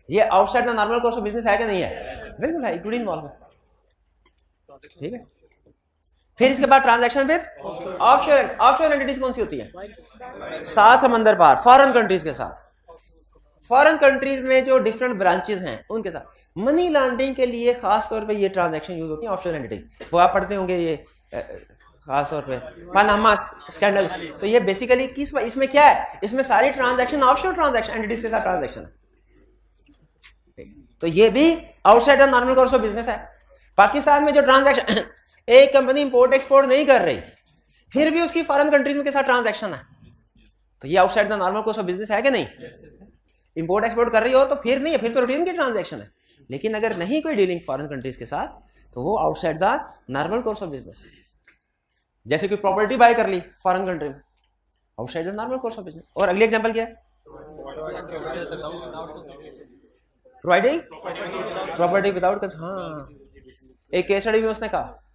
ये outside the normal course of business है कि नहीं है? बिल्कुल है, इक्विटी इन्वॉल्व है, ठीक है। फिर इसके बाद ट्रांजैक्शन फिर ऑफशोर एंटिटीज कौन सी होती है, सात समंदर पार, फॉरेन कंट्रीज के साथ, फॉरेन कंट्रीज में जो डिफरेंट ब्रांचेस हैं उनके साथ मनी लॉन्ड्रिंग के लिए खास तौर पे ये ट्रांजैक्शन यूज होती है ऑफशोर एंटिटी, वो आप पढ़ते होंगे ये खास तौर पे पनामा स्कैंडल। तो ये बेसिकली किस, इसमें क्या है, इसमें सारी ट्रांजैक्शन ऑफशोर ट्रांजैक्शन एंटिटीज के साथ ट्रांजैक्शन है, तो ये भी outside the normal course of business है। पाकिस्तान में जो ट्रांजैक्शन एक कंपनी इंपोर्ट एक्सपोर्ट नहीं कर रही फिर भी उसकी फॉरेन कंट्रीज में के साथ ट्रांजैक्शन है, तो ये outside the normal course of business है कि नहीं? इंपोर्ट एक्सपोर्ट कर रही हो तो फिर नहीं है, फिर तो रूटीन की ट्रांजैक्शन है, लेकिन अगर नहीं कोई डीलिंग फॉरेन कंट्रीज के साथ तो वो outside the normal course of business. जैसे कोई प्रॉपर्टी बाय कर ली फॉरेन कंट्री में, outside the normal course of business. और अगली एग्जांपल क्या है, प्रोवाइडिंग प्रॉपर्टी विदाउट, हाँ एक केस स्टडी में उसने कहा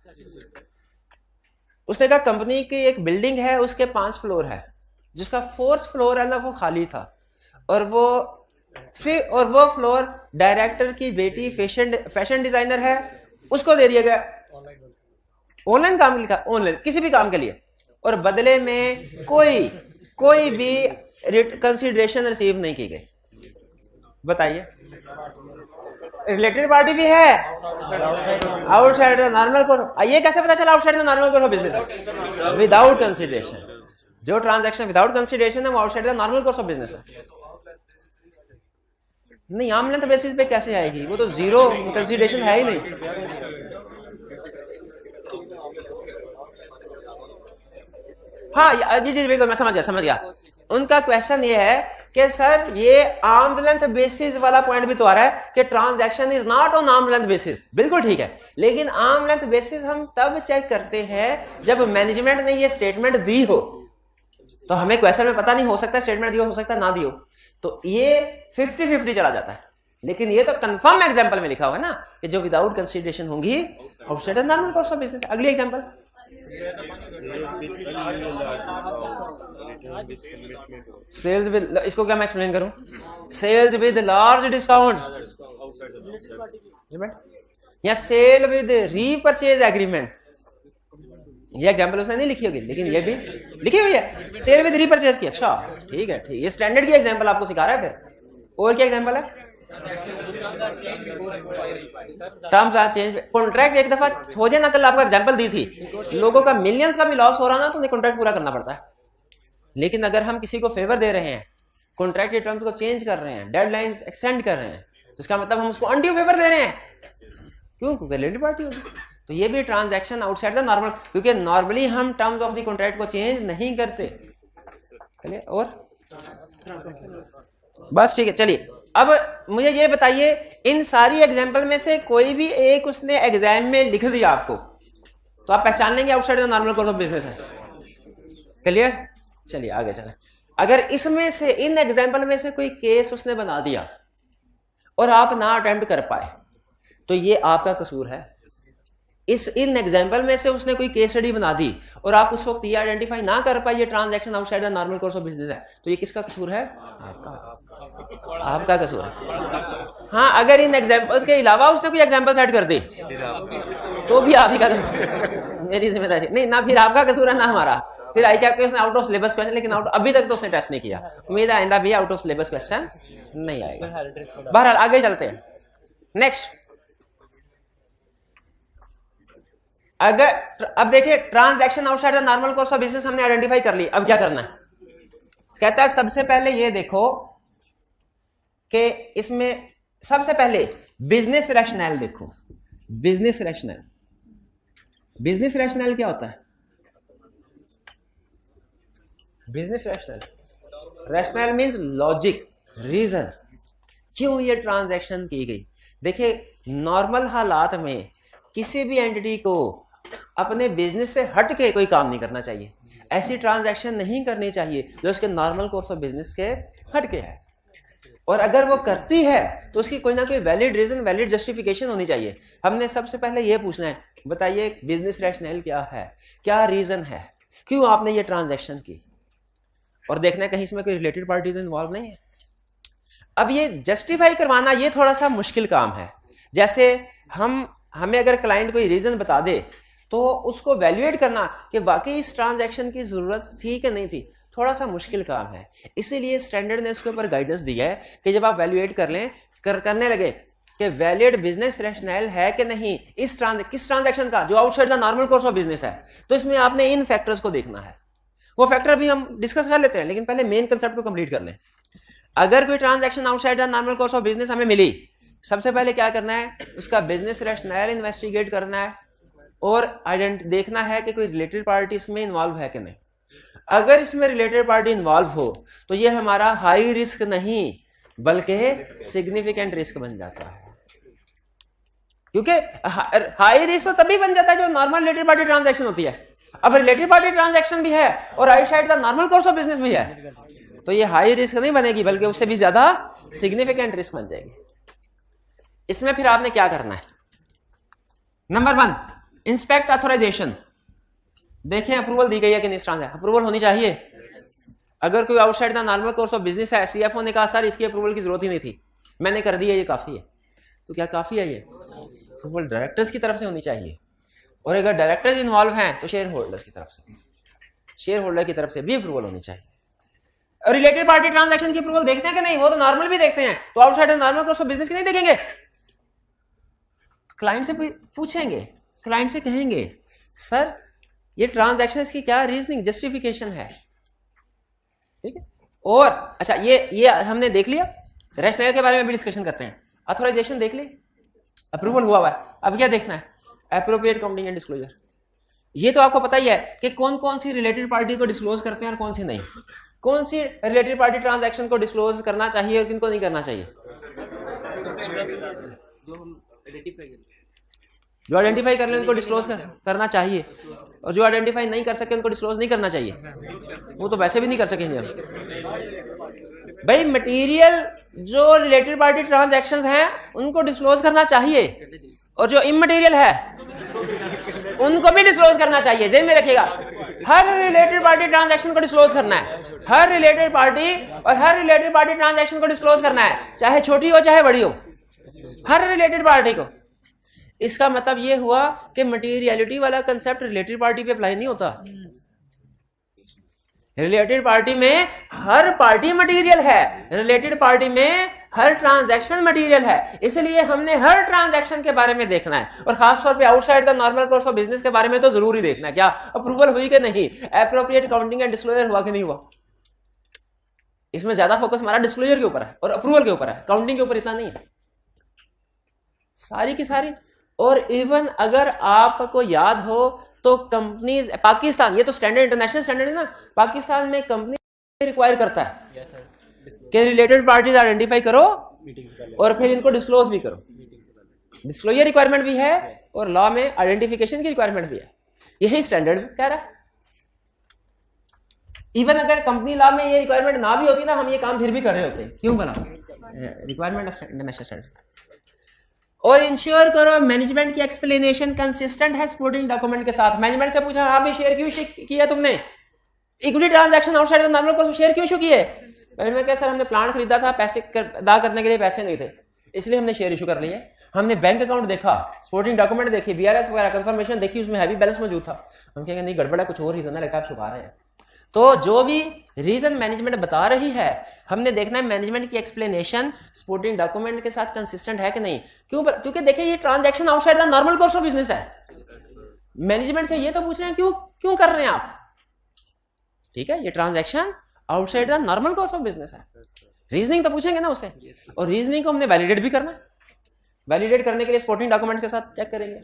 कंपनी की एक बिल्डिंग है, उसके 5 फ्लोर है, जिसका 4th फ्लोर है ना वो खाली था, और वो फ्लोर डायरेक्टर की बेटी फैशन डिजाइनर है, उसको दे दिया गया, ऑनलाइन काम लिखा, ऑनलाइन किसी भी काम के लिए, और बदले में कोई भी कंसिडरेशन रिसीव नहीं की गई। बताइए रिलेटेड पार्टी भी है आउटसाइड द नॉर्मल कोर्स। ये कैसे पता चला outside the normal course of business है? Without consideration. जो ट्रांजैक्शन विदाउट कंसिडरेशन है वो outside the normal course of business है। नहीं, आर्म लेंथ बेसिस पे कैसे आएगी? वो तो जीरो कंसिडरेशन है ही नहीं। हाँ जी जी बिल्कुल, मैं समझ गया। उनका क्वेश्चन ये है कि सर ये आर्म लेंथ बेसिस वाला पॉइंट भी तो आ रहा है कि transaction is not on arm length basis. बिल्कुल ठीक है, लेकिन आर्म लेंथ बेसिस हम तब चेक करते हैं जब मैनेजमेंट ने ये स्टेटमेंट दी हो। तो हमें क्वेश्चन में पता नहीं, हो सकता है स्टेटमेंट दियो, हो सकता है ना दियो, तो ये 50-50 चला जाता है। लेकिन ये तो कंफर्म एग्जांपल में लिखा हुआ है ना कि जो विदाउट कंसीडरेशन होंगी outside the normal course of business. अगली एग्जांपल, सेल्स विद, इसको क्या मैं एक्सप्लेन करूं? सेल्स विद लार्ज डिस्काउंट या सेल विद रीपरचेज एग्रीमेंट। ये एग्जांपल उसने नहीं लिखी होगी, लेकिन ये भी लिखी हुई है, सेल विद रीपरचेज की। अच्छा ठीक है, ठीक, ये स्टैंडर्ड की एग्जांपल आपको सिखा रहा है। फिर और क्या एग्जांपल है? Terms are change. कॉन्ट्रैक्ट एक दफा हो जाए ना, कल आपको एग्जांपल दी थी, लोगों का मिलियंस का भी लॉस हो रहा ना तो उन्हें कॉन्ट्रैक्ट पूरा करना पड़ता है। लेकिन अगर हम किसी को फेवर दे रहे हैं, कॉन्ट्रैक्ट के टर्म्स को चेंज कर रहे हैं, डेडलाइंस एक्सटेंड कर रहे हैं, तो इसका मतलब हम उसको अनड्यू फेवर दे रहे हैं। क्यों? क्योंकि रिलेटेड पार्टी होगी। तो ये भी ट्रांजैक्शन आउटसाइड द नॉर्मल, क्योंकि नॉर्मली हम टर्म्स ऑफ द कॉन्ट्रैक्ट को चेंज नहीं करते। चलिए, और बस ठीक है। चलिए अब मुझे ये बताइए, इन सारी एग्जांपल में से कोई भी एक उसने एग्जाम में लिख दिया आपको, तो आप पहचान लेंगे outside the normal course of business है। क्लियर? चलिए आगे चलें। अगर इसमें से, इन एग्जांपल में से कोई केस उसने बना दिया और आप ना अटेम्प्ट कर पाए, तो ये आपका कसूर है। इन एग्जांपल में से उसने कोई केस स्टडी बना दी और आप उस वक्त ये आइडेंटिफाई ना कर पाए ये transaction outside the normal course of business है, तो ये किसका कसूर है? आपका कसूर है। हाँ, अगर इन एग्जांपल्स के अलावा उसने कोई एग्जांपल सेट कर दी तो भी आप ही का कसूर, मेरी जिम्मेदारी नहीं ना, फिर आपका कसूर है ना हमारा। फिर आई क्या उसने आउट ऑफ सिलेबस क्वेश्चन, लेकिन अभी तक तो उसने टेस्ट नहीं किया, उम्मीद है आइंदा भी आउट ऑफ सिलेबस क्वेश्चन नहीं आएगा। बहरहाल आगे चलते हैं। नेक्स्ट, अगर अब देखिए transaction outside the normal course of business हमने आइडेंटिफाई कर ली। अब क्या करना है? कहता है सबसे पहले ये देखो कि इसमें सबसे पहले बिजनेस रैशनल देखो। बिजनेस रैशनल, बिजनेस रैशनल क्या होता है? Business rational, rational means logic, reason, क्यों ये ट्रांजैक्शन की गई। देखिए नॉर्मल हालात में किसी भी एंटिटी को अपने बिजनेस से हट के कोई काम नहीं करना चाहिए, ऐसी ट्रांजैक्शन नहीं करनी चाहिए जो उसके नॉर्मल कोर्स ऑफ बिजनेस के हट के है। और अगर वो करती है तो उसकी कोई ना कोई वैलिड रीजन, वैलिड जस्टिफिकेशन होनी चाहिए। हमने सबसे पहले ये पूछना है, बताइए बिजनेस रैशनल क्या है, क्या रीजन है, क्यों आपने ये ट्रांजैक्शन की, और देखना है कहीं इसमें कोई रिलेटेड पार्टीज इन्वॉल्व नहीं है। अब ये जस्टिफाई करवाना ये थोड़ा सा मुश्किल काम है। जैसे हमें अगर क्लाइंट कोई रीजन बता दे तो उसको वैल्यूएट करना कि वाकई इस ट्रांजैक्शन की जरूरत थी कि नहीं थी, थोड़ा सा मुश्किल काम है। इसीलिए स्टैंडर्ड ने उसके ऊपर गाइडेंस दी है कि जब आप वैल्यूएट कर लें, करने लगे कि वैलिड बिजनेस रैशनल है कि नहीं किस ट्रांजैक्शन का जो outside the normal course of business है, तो इसमें आपने इन फैक्टर्स को देखना है। वो फैक्टर भी हम डिस्कस कर लेते हैं, लेकिन पहले मेन कंसेप्ट को कंप्लीट कर लें। अगर कोई transaction outside the normal course of business हमें मिली, सबसे पहले क्या करना है, उसका बिजनेस रैशनल इन्वेस्टिगेट करना है और देखना है कि कोई रिलेटेड पार्टी इसमें इन्वॉल्व है कि नहीं। अगर इसमें रिलेटेड पार्टी इन्वॉल्व हो तो ये हमारा हाई रिस्क नहीं बल्कि सिग्निफिकेंट रिस्क बन जाता है, क्योंकि हाई रिस्क तो तभी बन जाता है जो नॉर्मल रिलेटेड पार्टी ट्रांजैक्शन होती है। अब रिलेटेड पार्टी ट्रांजैक्शन भी है और outside the normal course of business भी है, तो ये हाई रिस्क नहीं बनेगी बल्कि उससे भी ज्यादा सिग्निफिकेंट रिस्क बन जाएगी। इसमें फिर आपने क्या करना है, नंबर 1 इंस्पेक्ट ऑथराइजेशन। देखें अप्रूवल दी गई है कि नहीं, ट्रांजैक्शन अप्रूवल होनी चाहिए। अगर कोई outside the normal course of business है, सीएफओ ने कहा सर इसकी अप्रूवल की जरूरत ही नहीं थी, मैंने कर दी है, ये काफी है, तो क्या काफी है? ये अप्रूवल डायरेक्टर्स की तरफ से होनी चाहिए, और अगर डायरेक्टर्स इन्वॉल्व हैं तो शेयर होल्डर्स की तरफ से, शेयर होल्डर की तरफ से भी अप्रूवल होनी चाहिए। रिलेटेड पार्टी ट्रांजैक्शन की अप्रूवल देखते हैं कि नहीं, वो तो नॉर्मल भी देखते हैं, तो outside the normal course of business की नहीं देखेंगे। क्लाइंट से पूछेंगे, क्लाइंट से कहेंगे सर ये ट्रांजैक्शन की क्या रीजनिंग जस्टिफिकेशन है, ठीक है। और अच्छा ये हमने देख लिया, रैशनल के बारे में भी डिस्कशन करते हैं। ऑथराइजेशन देख ली, अप्रूवल हुआ है, अब क्या देखना है, एप्रोप्रिएट काउंटिंग एंड डिस्क्लोजर। ये तो आपको पता ही है कि कौन कौन सी रिलेटेड पार्टी को डिस्क्लोज करते हैं और कौन सी नहीं, कौन सी रिलेटेड पार्टी ट्रांजैक्शन को डिस्क्लोज करना चाहिए और किनको नहीं करना चाहिए। जो आइडेंटिफाई कर ले उनको डिस्क्लोज करना चाहिए, और जो आइडेंटिफाई नहीं कर सके उनको डिस्क्लोज नहीं करना चाहिए, वो तो वैसे भी नहीं कर सकेंगे हम। भाई मटेरियल जो रिलेटेड पार्टी ट्रांजैक्शंस हैं उनको डिस्क्लोज करना चाहिए, और जो इमटेरियल है उनको भी डिस्क्लोज करना चाहिए। जेन में रखिएगा, हर रिलेटेड पार्टी ट्रांजैक्शन को डिस्क्लोज करना है, हर रिलेटेड पार्टी और हर रिलेटेड पार्टी ट्रांजैक्शन को डिस्क्लोज करना है, चाहे छोटी हो चाहे बड़ी हो, हर रिलेटेड पार्टी को। इसका मतलब यह हुआ कि मटेरियलिटी वाला कंसेप्ट रिलेटेड पार्टी पे अप्लाई नहीं होता। रिलेटेड पार्टी में हर पार्टी मटेरियल है, रिलेटेड पार्टी में हर ट्रांजैक्शन मटेरियल है, इसलिए हमने हर ट्रांजैक्शन के बारे में देखना है, और खासतौर पे outside the normal course of business के बारे में तो जरूर ही देखना है, क्या अप्रूवल हुई कि नहीं, एप्रोप्रिएट काउंटिंग एंड डिस्क्लोजर हुआ कि नहीं हुआ। इसमें ज्यादा फोकस हमारा डिस्क्लोजर के ऊपर है और अप्रूवल के ऊपर है, काउंटिंग के ऊपर इतना नहीं है, सारी की सारी। और इवन अगर आपको याद हो तो कंपनीज पाकिस्तान, ये तो स्टैंडर्ड इंटरनेशनल स्टैंडर्ड है ना, पाकिस्तान में कंपनी रिक्वायर करता है कि रिलेटेड पार्टीज आइडेंटिफाई करो और फिर इनको डिस्क्लोज भी करो। डिस्क्लोजर रिक्वायरमेंट भी है और लॉ में आइडेंटिफिकेशन की रिक्वायरमेंट भी है, यही स्टैंडर्ड कह रहा है। इवन अगर कंपनी लॉ में ये रिक्वायरमेंट ना भी होती ना, हम ये काम फिर भी कर रहे होते। क्यों बना रिक्वायरमेंट इंटरनेशनल स्टैंडर्ड। और इंश्योर करो मैनेजमेंट की एक्सप्लेनेशन कंसिस्टेंट है सपोर्टिंग डॉक्यूमेंट के साथ। मैनेजमेंट से पूछा हाँ भी शेयर क्यों किया तुमने, equity transaction outside the normal course share क्यों इशू किए। मैंने कहा सर हमने प्लांट खरीदा था, पैसे अदा करने के लिए पैसे नहीं थे, इसलिए हमने शेयर इशू कर लिए। हमने बैंक अकाउंट देखा, सपोर्टिंग डॉक्यूमेंट देखी, बीआरएस वगैरह कंफर्मेशन देखी, उसमें हैवी बैलेंस मौजूद था। हम कहेंगे नहीं गड़बड़ है, कुछ और रीजन है, लगता है आप छुपा रहे हैं। तो जो भी रीजन मैनेजमेंट बता रही है हमने देखना है मैनेजमेंट की एक्सप्लेनेशन सपोर्टिंग डॉक्यूमेंट के साथ कंसिस्टेंट है कि नहीं। क्योंकि देखिए ये transaction outside the normal course of business है, मैनेजमेंट से ये तो पूछ रहे हैं क्यों कर रहे हैं आप, ठीक है, ये transaction outside the normal course of business है। रीजनिंग तो पूछेंगे ना उससे, और रीजनिंग को हमने वैलिडेट भी करना है। वैलिडेट करने के लिए सपोर्टिंग डॉक्यूमेंट के साथ चेक करेंगे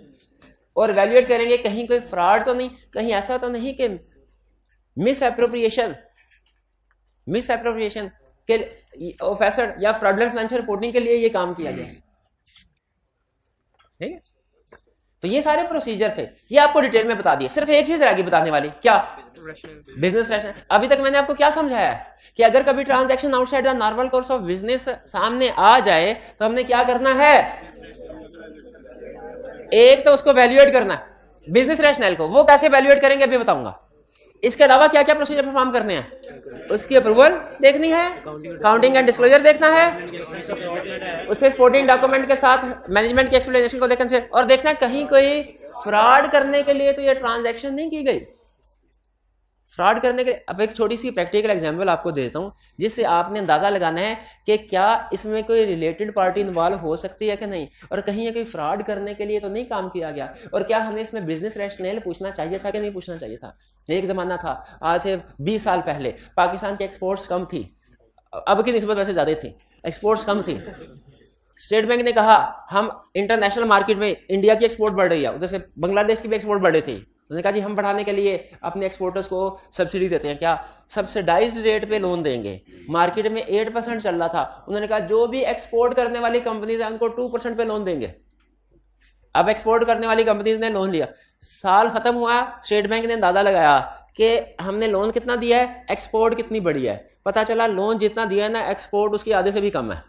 और वैल्यूएट करेंगे कहीं कोई फ्रॉड तो नहीं, कहीं ऐसा तो नहीं कि मिस एप्रोप्रिएशन के ऑफ एसेट या फ्रॉडलेंट फाइनेंशियल रिपोर्टिंग के लिए ये काम किया गया है, ठीक है। तो ये सारे प्रोसीजर थे, ये आपको डिटेल में बता दिए। सिर्फ एक चीज रह गई बताने वाली, क्या, बिजनेस रैशनल। अभी तक मैंने आपको क्या समझाया कि अगर कभी transaction outside the normal course of business सामने आ जाए तो हमने क्या करना है, एक तो उसको वैल्यूएट करना है बिजनेस रैशनल को, वो कैसे वैल्यूएट करेंगे अभी बताऊंगा। इसके अलावा क्या क्या प्रोसीजर परफॉर्म करने हैं, उसकी अप्रूवल देखनी है, काउंटिंग एंड डिस्क्लोजर देखना है, उससे सपोर्टिंग डॉक्यूमेंट के साथ मैनेजमेंट की एक्सप्लेनेशन को देखने से, और देखना है कहीं कोई फ्रॉड करने के लिए तो ये ट्रांजैक्शन नहीं की गई। फ्रॉड करने के, अब एक छोटी सी प्रैक्टिकल एग्जांपल आपको देता हूं जिससे आपने अंदाजा लगाना है कि क्या इसमें कोई रिलेटेड पार्टी इन्वॉल्व हो सकती है कि नहीं, और कहीं ये कोई फ्रॉड करने के लिए तो नहीं काम किया गया, और क्या हमें इसमें बिजनेस रैशनल पूछना चाहिए था कि नहीं पूछना चाहिए था। एक जमाना था, आज से 20 साल पहले पाकिस्तान की एक्सपोर्ट्स कम थी, अब की निस्बत वैसे ज्यादा थी, एक्सपोर्ट्स कम थी। स्टेट बैंक ने कहा हम इंटरनेशनल मार्केट में इंडिया की एक्सपोर्ट बढ़ रही है, उधर से बांग्लादेश की भी एक्सपोर्ट बढ़ रही थी। उन्होंने कहा जी हम बढ़ाने के लिए अपने एक्सपोर्टर्स को सब्सिडी देते हैं, क्या सब्सिडाइज्ड रेट पे लोन देंगे। मार्केट में 8% चल रहा था, उन्होंने कहा जो भी एक्सपोर्ट करने वाली कंपनीज है उनको 2% पे लोन देंगे। अब एक्सपोर्ट करने वाली कंपनीज ने लोन लिया, साल खत्म हुआ, स्टेट बैंक ने अंदाजा लगाया कि हमने लोन कितना दिया है, एक्सपोर्ट कितनी बड़ी है, पता चला लोन जितना दिया है ना एक्सपोर्ट उसकी आधे से भी कम है।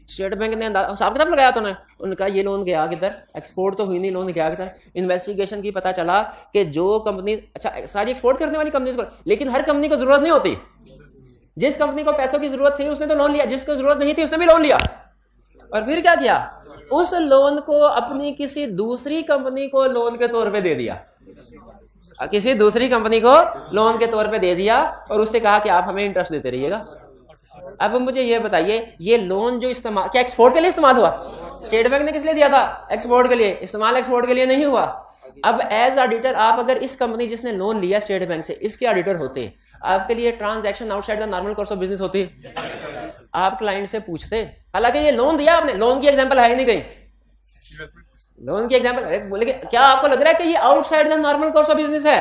स्टेट बैंक ने हिसाब किताब लगाया तो उनका ये लोन गया किधर, एक्सपोर्ट तो हुई नहीं, लोन गया किधर। इन्वेस्टिगेशन की पता चला कि जो कंपनी, अच्छा सारी एक्सपोर्ट करने वाली कंपनीज को, लेकिन हर कंपनी को जरूरत नहीं होती। जिस कंपनी को पैसों की जरूरत थी उसने तो लोन लिया, जिसको जरूरत नहीं थी उसने भी लोन लिया, और फिर क्या किया, उस लोन को अपनी किसी दूसरी कंपनी को लोन के तौर पर दे दिया, किसी दूसरी कंपनी को लोन के तौर पे दे दिया, और उससे कहा कि आप हमें इंटरेस्ट देते रहिएगा। अब मुझे ये बताइए, ये लोन जो इस्तेमाल, क्या एक्सपोर्ट के लिए इस्तेमाल हुआ? स्टेट बैंक ने किस लिए दिया था? एक्सपोर्ट के लिए। इस्तेमाल एक्सपोर्ट के लिए नहीं हुआ। अब एज ऑडिटर आप अगर इस कंपनी जिसने लोन लिया स्टेट बैंक से, इसके ऑडिटर होते, आपके लिए transaction outside the normal course of business होती? आप क्लाइंट से पूछते, हालांकि ये लोन दिया आपने, लोन की एग्जांपल है ही नहीं कहीं, लोन की एग्जांपल, लेकिन क्या आपको लग रहा है कि ये outside the normal course of business है?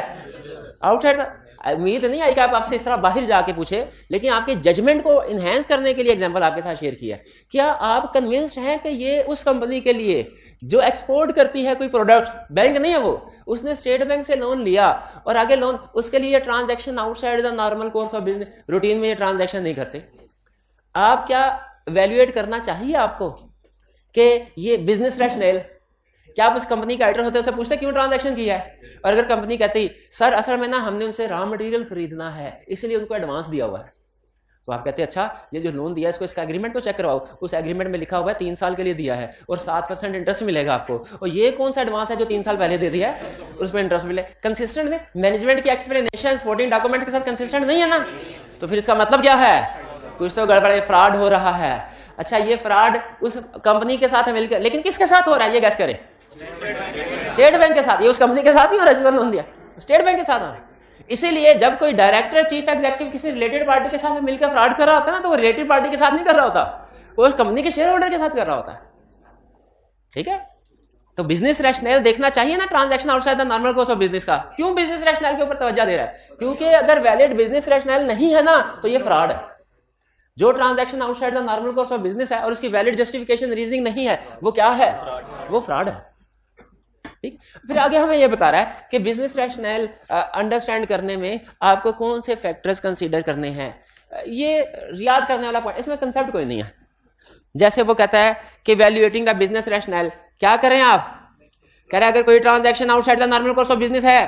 आउटसाइड, उम्मीद नहीं आई कि आप आपसे इस तरह बाहर जाके पूछे, लेकिन आपके जजमेंट को इनहेंस करने के लिए एग्जांपल आपके साथ शेयर किया। क्या आप कन्विंस्ड हैं कि ये उस कंपनी के लिए जो एक्सपोर्ट करती है कोई प्रोडक्ट, बैंक नहीं है वो, उसने स्टेट बैंक से लोन लिया और आगे लोन, उसके लिए transaction outside the normal course of business, routine में ये ट्रांजैक्शन नहीं करते? आप क्या वैल्यूएट करना चाहिए आपको कि ये बिजनेस रैशनल, क्या आप उस कंपनी के ऑडिटर होते उससे पूछते क्यों ट्रांजैक्शन किया है? और अगर कंपनी कहती सर असल में ना हमने उनसे रॉ मटेरियल खरीदना है इसलिए उनको एडवांस दिया हुआ है, तो आप कहते हैं अच्छा ये जो लोन दिया है इसको, इसका एग्रीमेंट तो चेक करवाओ, उस एग्रीमेंट में लिखा हुआ है 3 साल के लिए दिया है और 7% इंटरेस्ट मिलेगा आपको, और ये कौन सा एडवांस है जो 3 साल पहले दे दिया है, उस पर इंटरेस्ट मिले? कंसिस्टेंट नहीं, मैनेजमेंट की एक्सप्लेनेशन सपोर्टिंग डॉक्यूमेंट के साथ कंसिस्टेंट नहीं है ना, तो फिर इसका मतलब क्या है? कुछ तो गड़बड़, फ्रॉड हो रहा है। अच्छा ये फ्रॉड उस कंपनी के साथ है मिलकर, लेकिन किसके साथ हो रहा है ये गैस करें? स्टेट बैंक के साथ। ये उस कंपनी के साथ नहीं हो रहा है लोन दिया, स्टेट बैंक के साथ हो रहा है। इसीलिए जब कोई डायरेक्टर चीफ एग्जीक्यूटिव किसी रिलेटेड पार्टी के साथ मिलकर फ्रॉड कर रहा होता है ना, तो वो रिलेटेड पार्टी के साथ नहीं कर रहा होता, वो कंपनी के शेयर होल्डर के साथ कर रहा होता है। ठीक है, तो बिजनेस रैशनल देखना चाहिए ना transaction outside the normal course of business का। क्यों बिजनेस रैशनल के ऊपर तवज्जो दे रहा है? क्योंकि अगर वैलिड बिजनेस रैशनल नहीं है ना तो ये फ्रॉड है। जो transaction outside the normal course of business है और उसकी वैलिड जस्टिफिकेशन रीजनिंग नहीं है, वो क्या है? वो फ्रॉड है। ठीक, फिर आगे हमें यह बता रहा है कि बिजनेस रैशनल अंडरस्टैंड करने में आपको कौन से फैक्टर्स कंसीडर करने हैं। ये याद करने वाला पॉइंट, इसमें कंसेप्ट कोई नहीं है। जैसे वो कहता है कि वैल्यूएटिंग द बिजनेस रैशनल, क्या करें आप? कह रहे हैं अगर कोई transaction outside the normal course of business है,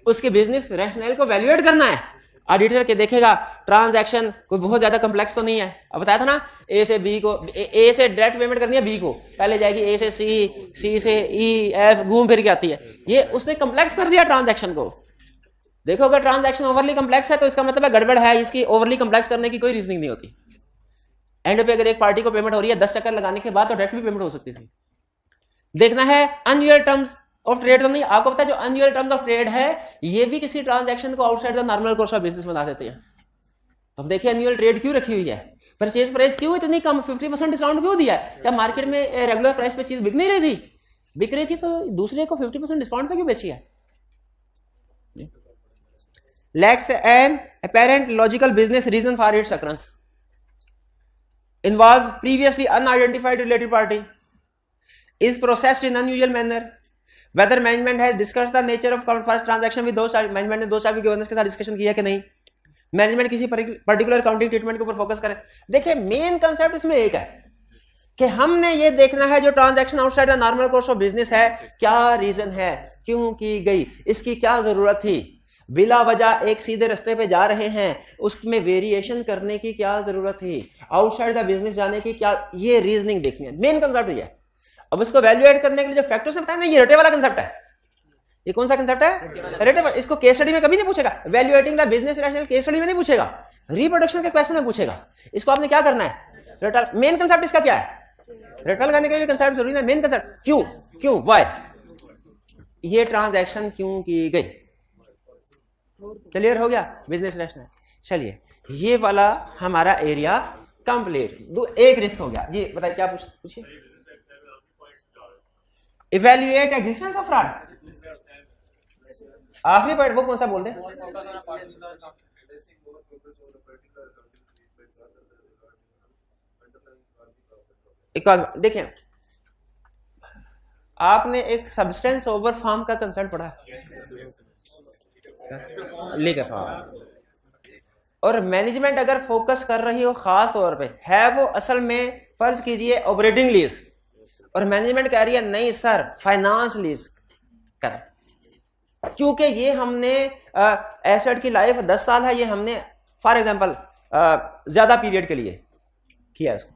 उसके बिजनेस रैशनल को वैल्यूएट करना है। ऑडिटर के देखेगा ट्रांजैक्शन कोई बहुत ज्यादा कम्प्लेक्स तो नहीं है। अब बताया था ना, ए से बी को, ए से डायरेक्ट पेमेंट करनी है बी को, पहले जाएगी ए से सी, सी से ई, एफ, घूम फिर के आती है। ये उसने कम्प्लेक्स कर दिया ट्रांजैक्शन को। देखो अगर ट्रांजैक्शन ओवरली कम्प्लेक्स है तो इसका मतलब है गड़बड़ है, इसकी ओवरली कम्प्लेक्स करने की कोई रीजनिंग नहीं होती। एंड पे अगर एक पार्टी को पेमेंट हो रही है 10 चक्कर लगाने के बाद तो डायरेक्ट भी पेमेंट हो सकती थी। देखना है अनयूअल टर्म्स ऑफ ट्रेड तो नहीं। आपको पता है जो अनयूअल टर्म्स ऑफ ट्रेड है ये भी किसी ट्रांजैक्शन को outside the normal course of business बना देते हैं। तो हम देखिए अनयूअल ट्रेड क्यों रखी हुई है, परचेज प्राइस क्यों इतनी कम, 50% डिस्काउंट क्यों दिया है? क्या मार्केट में रेगुलर प्राइस पे चीज बिक नहीं रही थी? बिक रही थी, तो दूसरे को 50% डिस्काउंट पे क्यों बेची है? lacks an apparent logical business reason for its occurrence, involves previously unidentified related party, is processed in unusual manner, whether management has discussed the nature of first transaction with those sides, management ने दो side के governance के साथ discussion किया कि नहीं, management किसी particular accounting treatment के ऊपर फोकस करे। देखिए मेन कंसेप्ट इसमें एक है कि हमने ये देखना है जो transaction outside the normal course of business है क्या रीजन है, क्यों की गई, इसकी क्या जरूरत थी, बिला वजह एक सीधे रास्ते पे जा रहे हैं उसमें वेरिएशन करने की क्या जरूरत थी, आउटसाइड द बिजनेस जाने की क्या, ये रीजनिंग देखनी है। मेन कंसेप्ट ये है। अब इसको वैल्यूएट करने के लिए जो फैक्टर्स बताए ना, ये रटे वाला कंसेप्ट है। ये कौन सा कंसेप्ट है? रटे वाला। इसको केस स्टडी में कभी नहीं पूछेगा, evaluating the business rational case study में नहीं पूछेगा, रिप्रोडक्शन के क्वेश्चन में पूछेगा। इसको आपने क्या करना है, रटा। मेन कंसेप्ट इसका क्या है? रटा लगाने के लिए कंसेप्ट जरूरी है। मेन कंसेप्ट क्यों, क्यों, व्हाई, ये ट्रांजैक्शन क्यों की गई। क्लियर हो गया बिजनेस रैशनल। चलिए ये वाला हमारा एरिया कंप्लीट। एक रिस्क हो गया जी, बताइए क्या पूछिए। इवैल्यूएट एग्जिस्टेंस ऑफ फ्रॉड, आखिरी पॉइंट वो कौन सा बोल दे? देखिए आपने एक सब्सटेंस ओवर फॉर्म का कंसेप्ट पढ़ा लीगल फॉर्म, और मैनेजमेंट अगर फोकस कर रही हो खास तौर पे है वो असल में फर्ज कीजिए ऑपरेटिंग लीज, और मैनेजमेंट कह रही है नहीं सर फाइनेंस लीज कर, क्योंकि ये हमने एसेट की लाइफ 10 साल है, ये हमने फॉर एग्जांपल ज्यादा पीरियड के लिए किया इसको।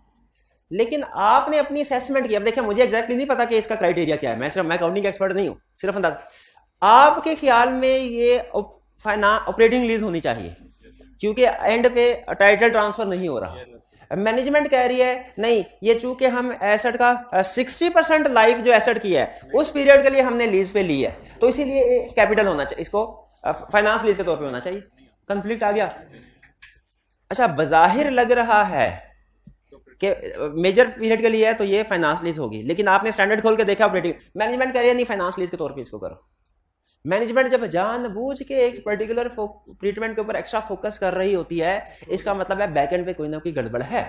लेकिन आपने अपनी असेसमेंट की। अब देखिए मुझे एग्जैक्टली नहीं पता कि इसका क्राइटेरिया क्या है, मैं अकाउंटिंग एक्सपर्ट नहीं हूं, सिर्फ अंदाजा। आपके ख्याल में ये ऑपरेटिंग लीज होनी चाहिए क्योंकि एंड पे टाइटल ट्रांसफर नहीं हो रहा, मैनेजमेंट कह रही है नहीं, ये चूंकि हम एसेट का 60% लाइफ जो एसेट की है उस पीरियड के लिए हमने लीज पे ली है, तो इसीलिए कैपिटल होना चाहिए, इसको फाइनेंस लीज के तौर पे होना चाहिए। कंफ्लिक्ट आ गया। अच्छा, बजाहिर लग रहा है कि मेजर पीरियड के लिए है तो ये फाइनेंस लीज होगी, लेकिन आपने स्टैंडर्ड खोल के देखा ऑपरेटिंग, मैनेजमेंट कह रही है नहीं फाइनेंस लीज के तौर पे इसको करो। मैनेजमेंट जब जानबूझ के एक पर्टिकुलर ट्रीटमेंट के ऊपर एक्स्ट्रा फोकस कर रही होती है, इसका मतलब है बैकएंड पे कोई ना कोई गड़बड़ है।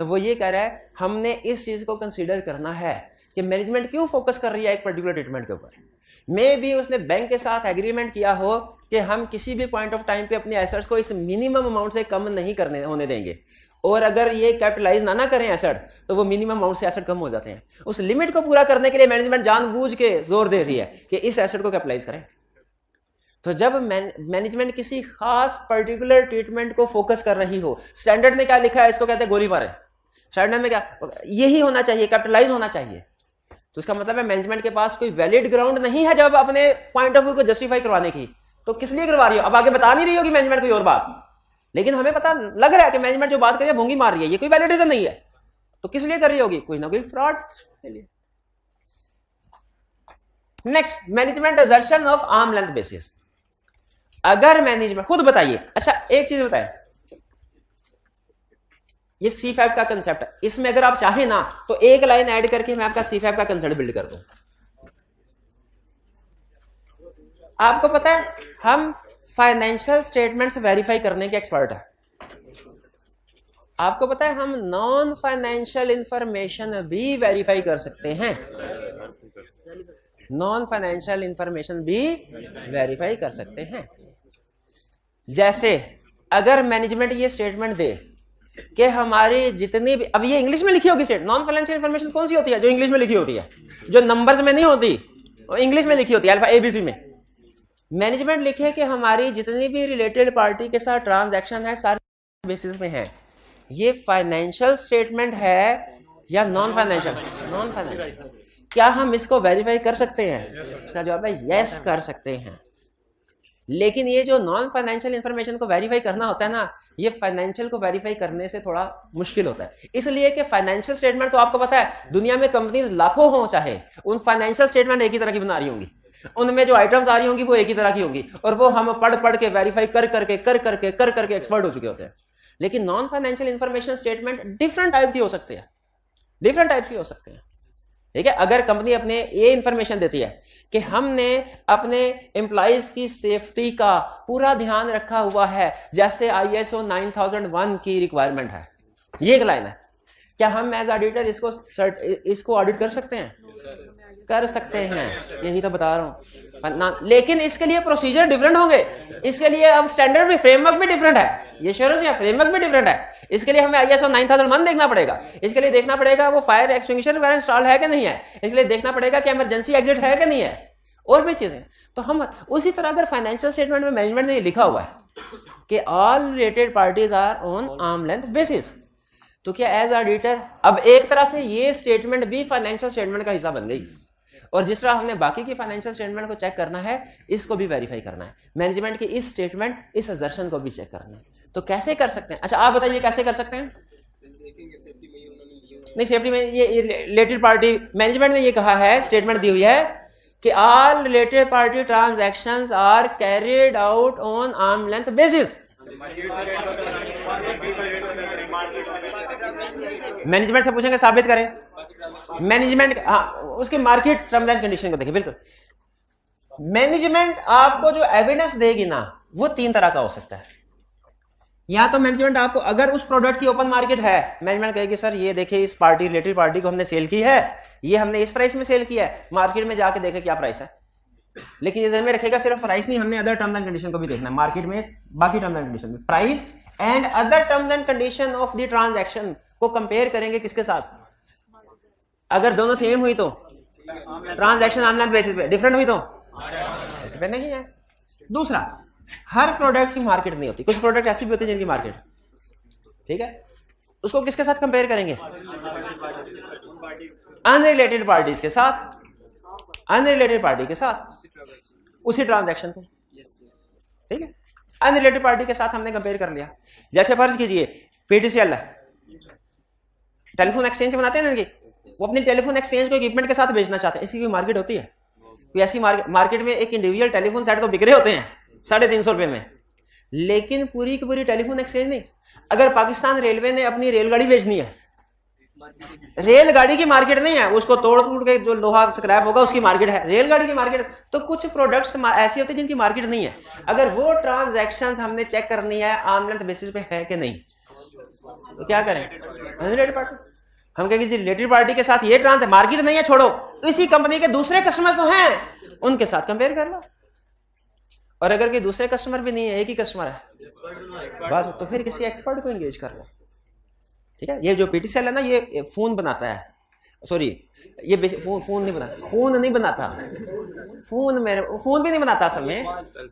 तो वो ये कह रहा है हमने इस चीज को कंसीडर करना है कि मैनेजमेंट क्यों फोकस कर रही है एक पर्टिकुलर ट्रीटमेंट के ऊपर। मे भी उसने बैंक के साथ एग्रीमेंट किया हो कि हम किसी भी पॉइंट ऑफ टाइम पे अपने एसेट्स को इस मिनिमम अमाउंट से कम नहीं करने होने देंगे, और अगर ये कैपिटलाइज ना करें एसेट तो वो मिनिमम अमाउंट से एसेट कम हो जाते हैं। उस लिमिट को पूरा करने के लिए मैनेजमेंट जानबूझ के जोर दे रही है कि इस एसेट को कैपिटलाइज करें। तो जब मैनेजमेंट किसी खास पर्टिकुलर ट्रीटमेंट को फोकस कर रही हो, स्टैंडर्ड में क्या लिखा है, इसको कहते हैं गोली मारे। स्टैंडर्ड में क्या यही होना चाहिए, कैपिटलाइज होना चाहिए। तो इसका मतलब है मैनेजमेंट के पास कोई वैलिड ग्राउंड नहीं है जब अपने पॉइंट ऑफ व्यू को जस्टिफाई करवाने की, तो किस लिए करवा रही हो। अब आगे बता नहीं रही होगी मैनेजमेंट कोई और बात, लेकिन हमें पता लग रहा है कि मैनेजमेंट जो बात कर रही है भोंगी मार रही है, ये कोई वैलिड रीजन नहीं है, तो किस लिए कर रही होगी, कोई ना कोई फ्रॉड के लिए। Next, management assertion of arm length basis. अगर मैनेजमेंट खुद बताइए, अच्छा एक चीज बताए, ये C5 का कंसेप्ट है, इसमें अगर आप चाहें ना तो एक लाइन ऐड करके मैं आपका C5 का कंसेप्ट बिल्ड कर दूं। आपको पता है हम फाइनेंशियल स्टेटमेंट्स वेरीफाई करने के एक्सपर्ट है। आपको पता है हम नॉन फाइनेंशियल इंफॉर्मेशन भी वेरीफाई कर सकते हैं, नॉन फाइनेंशियल इंफॉर्मेशन भी वेरीफाई कर सकते हैं। जैसे अगर मैनेजमेंट ये स्टेटमेंट दे कि हमारी जितनी भी, अब ये इंग्लिश में लिखी होगी स्टेट, नॉन फाइनेंशियल इंफॉर्मेशन कौन सी होती है, जो इंग्लिश में लिखी होती है, जो नंबर्स में नहीं होती, वो इंग्लिश में लिखी होती है, अल्फा ABC में। मैनेजमेंट लिखे कि हमारी जितनी भी रिलेटेड पार्टी के साथ ट्रांजैक्शन है सारे बेसिस में है, ये फाइनेंशियल स्टेटमेंट है या नॉन फाइनेंशियल, नॉन फाइनेंशियल। क्या हम इसको वेरीफाई कर सकते हैं? इसका जवाब है यस, कर सकते हैं। लेकिन ये जो नॉन फाइनेंशियल इंफॉर्मेशन को वेरीफाई करना होता है ना, ये फाइनेंशियल को वेरीफाई करने से थोड़ा मुश्किल होता है। इसलिए कि फाइनेंशियल स्टेटमेंट तो आपको पता है दुनिया में कंपनीज लाखों हो चाहे, उन फाइनेंशियल स्टेटमेंट एक ही तरह की बना रही होंगी, उनमें जो आइटम्स आ रही होंगी वो एक ही तरह की होंगी, और वो हम पढ़ पढ़ के वेरीफाई कर करके एक्सपर्ट हो चुके होते हैं। लेकिन non financial information statement different type की हो सकते हैं, डिफरेंट टाइप्स की हो सकते हैं। ठीक है, अगर कंपनी अपने ये इंफॉर्मेशन देती है कि हमने अपने एम्प्लॉइज की सेफ्टी का पूरा ध्यान रखा हुआ है, जैसे ISO 9001 की रिक्वायरमेंट है, ये एक लाइन है, क्या हम एज ऑडिटर इसको ऑडिट कर सकते हैं? कर सकते हैं, यही तो बता रहा हूं। लेकिन इसके लिए प्रोसीजर डिफरेंट होंगे, इसके लिए अब स्टैंडर्ड भी, फ्रेमवर्क भी डिफरेंट है, ये श्योर है, फ्रेमवर्क भी डिफरेंट है। इसके लिए हमें ISO 9001 देखना पड़ेगा, इसके लिए देखना पड़ेगा वो फायर एक्सटिंग्विशर वगैरह इंस्टॉल है कि नहीं है, इसके लिए देखना पड़ेगा कि इमरजेंसी एग्जिट है कि नहीं है, और भी चीजें। तो हम उसी तरह अगर फाइनेंशियल स्टेटमेंट में मैनेजमेंट ने लिखा हुआ है कि all related parties are on arm length basis, तो क्या एज ऑडिटर अब एक तरह से ये स्टेटमेंट भी फाइनेंशियल स्टेटमेंट का हिस्सा बन गई, और जिस तरह हमने बाकी की फाइनेंशियल स्टेटमेंट को चेक करना है, इसको भी वेरीफाई करना है, मैनेजमेंट की इस स्टेटमेंट, इस असर्शन को भी चेक करना है। तो कैसे कर सकते हैं? अच्छा आप बताइए कैसे कर सकते हैं? नहीं, सेफ्टी में ये रिलेटेड पार्टी, मैनेजमेंट ने ये कहा है, स्टेटमेंट दी हुई है कि all related party transactions are carried out on arm length basis. Management से पूछेंगे साबित करें, मैनेजमेंट, हाँ उसके मार्केट टर्म्स एंड कंडीशन को देखिए। बिल्कुल, मैनेजमेंट आपको जो एविडेंस देगी ना वो तीन तरह का हो सकता है। या तो मैनेजमेंट आपको, अगर उस प्रोडक्ट की ओपन मार्केट है, मैनेजमेंट कहेगी सर ये देखिए इस पार्टी, रिलेटेड पार्टी को हमने सेल की है, ये हमने इस प्राइस में सेल किया है, मार्केट में जाके देखे क्या प्राइस है। लेकिन ये ध्यान में रखेगा सिर्फ प्राइस नहीं, हमने अदर टर्म्स एंड कंडीशन को भी देखना है, मार्केट में बाकी टर्म्स एंड कंडीशन में price and other terms and condition of the transaction को कंपेयर करेंगे किसके साथ? अगर दोनों सेम हुई तो ट्रांजैक्शन आर्म लेंथ बेसिस पे, डिफरेंट हुई तो ऐसे पे नहीं है। दूसरा, हर प्रोडक्ट की मार्केट नहीं होती, कुछ प्रोडक्ट ऐसी भी होती है जिनकी मार्केट, ठीक है, उसको किसके साथ कंपेयर करेंगे? अनरिलेटेड पार्टीज के साथ, अनरिलेटेड पार्टी के साथ उसी ट्रांजैक्शन को, ठीक है, अनरिलेटेड पार्टी के साथ हमने कंपेयर कर लिया। जैसे फर्ज कीजिए PTCL है, टेलीफोन एक्सचेंज बनाते हैं ना इनकी, वो अपनी टेलीफोन एक्सचेंज को इक्विपमेंट के साथ बेचना चाहते हैं। इसकी कोई मार्केट होती है? कोई ऐसी मार्केट में एक इंडिविजुअल टेलीफोन सेट तो बिक रहे होते हैं 350 रुपए में, लेकिन पूरी की पूरी टेलीफोन एक्सचेंज नहीं। अगर पाकिस्तान रेलवे ने अपनी रेलगाड़ी बेचनी है, रेलगाड़ी की मार्केट नहीं है, उसको तोड़ तोड़ के जो लोहा स्क्रैप होगा उसकी मार्केट है, रेलगाड़ी की मार्केट। तो कुछ प्रोडक्ट्स ऐसे होते हैं जिनकी मार्केट नहीं है। अगर वो ट्रांजैक्शंस हमने चेक करनी है आर्म लेंथ बेसिस पे है कि नहीं, तो क्या करें? रिलेटेड पार्टी, हम कहेंगे जी रिलेटेड पार्टी के साथ ये ट्रांस मार्केट नहीं है, छोड़ो, इसी कंपनी के दूसरे कस्टमर तो हैं, उनके साथ कंपेयर कर लो। और अगर कोई दूसरे कस्टमर भी नहीं है, एक ही कस्टमर है बस, तो फिर किसी एक्सपर्ट को एंगेज कर लो। ठीक है, ये जो पीटीसीएल है ना, ये फोन बनाता है, सॉरी ये फोन नहीं बनाता, फोन भी नहीं बनाता, असल में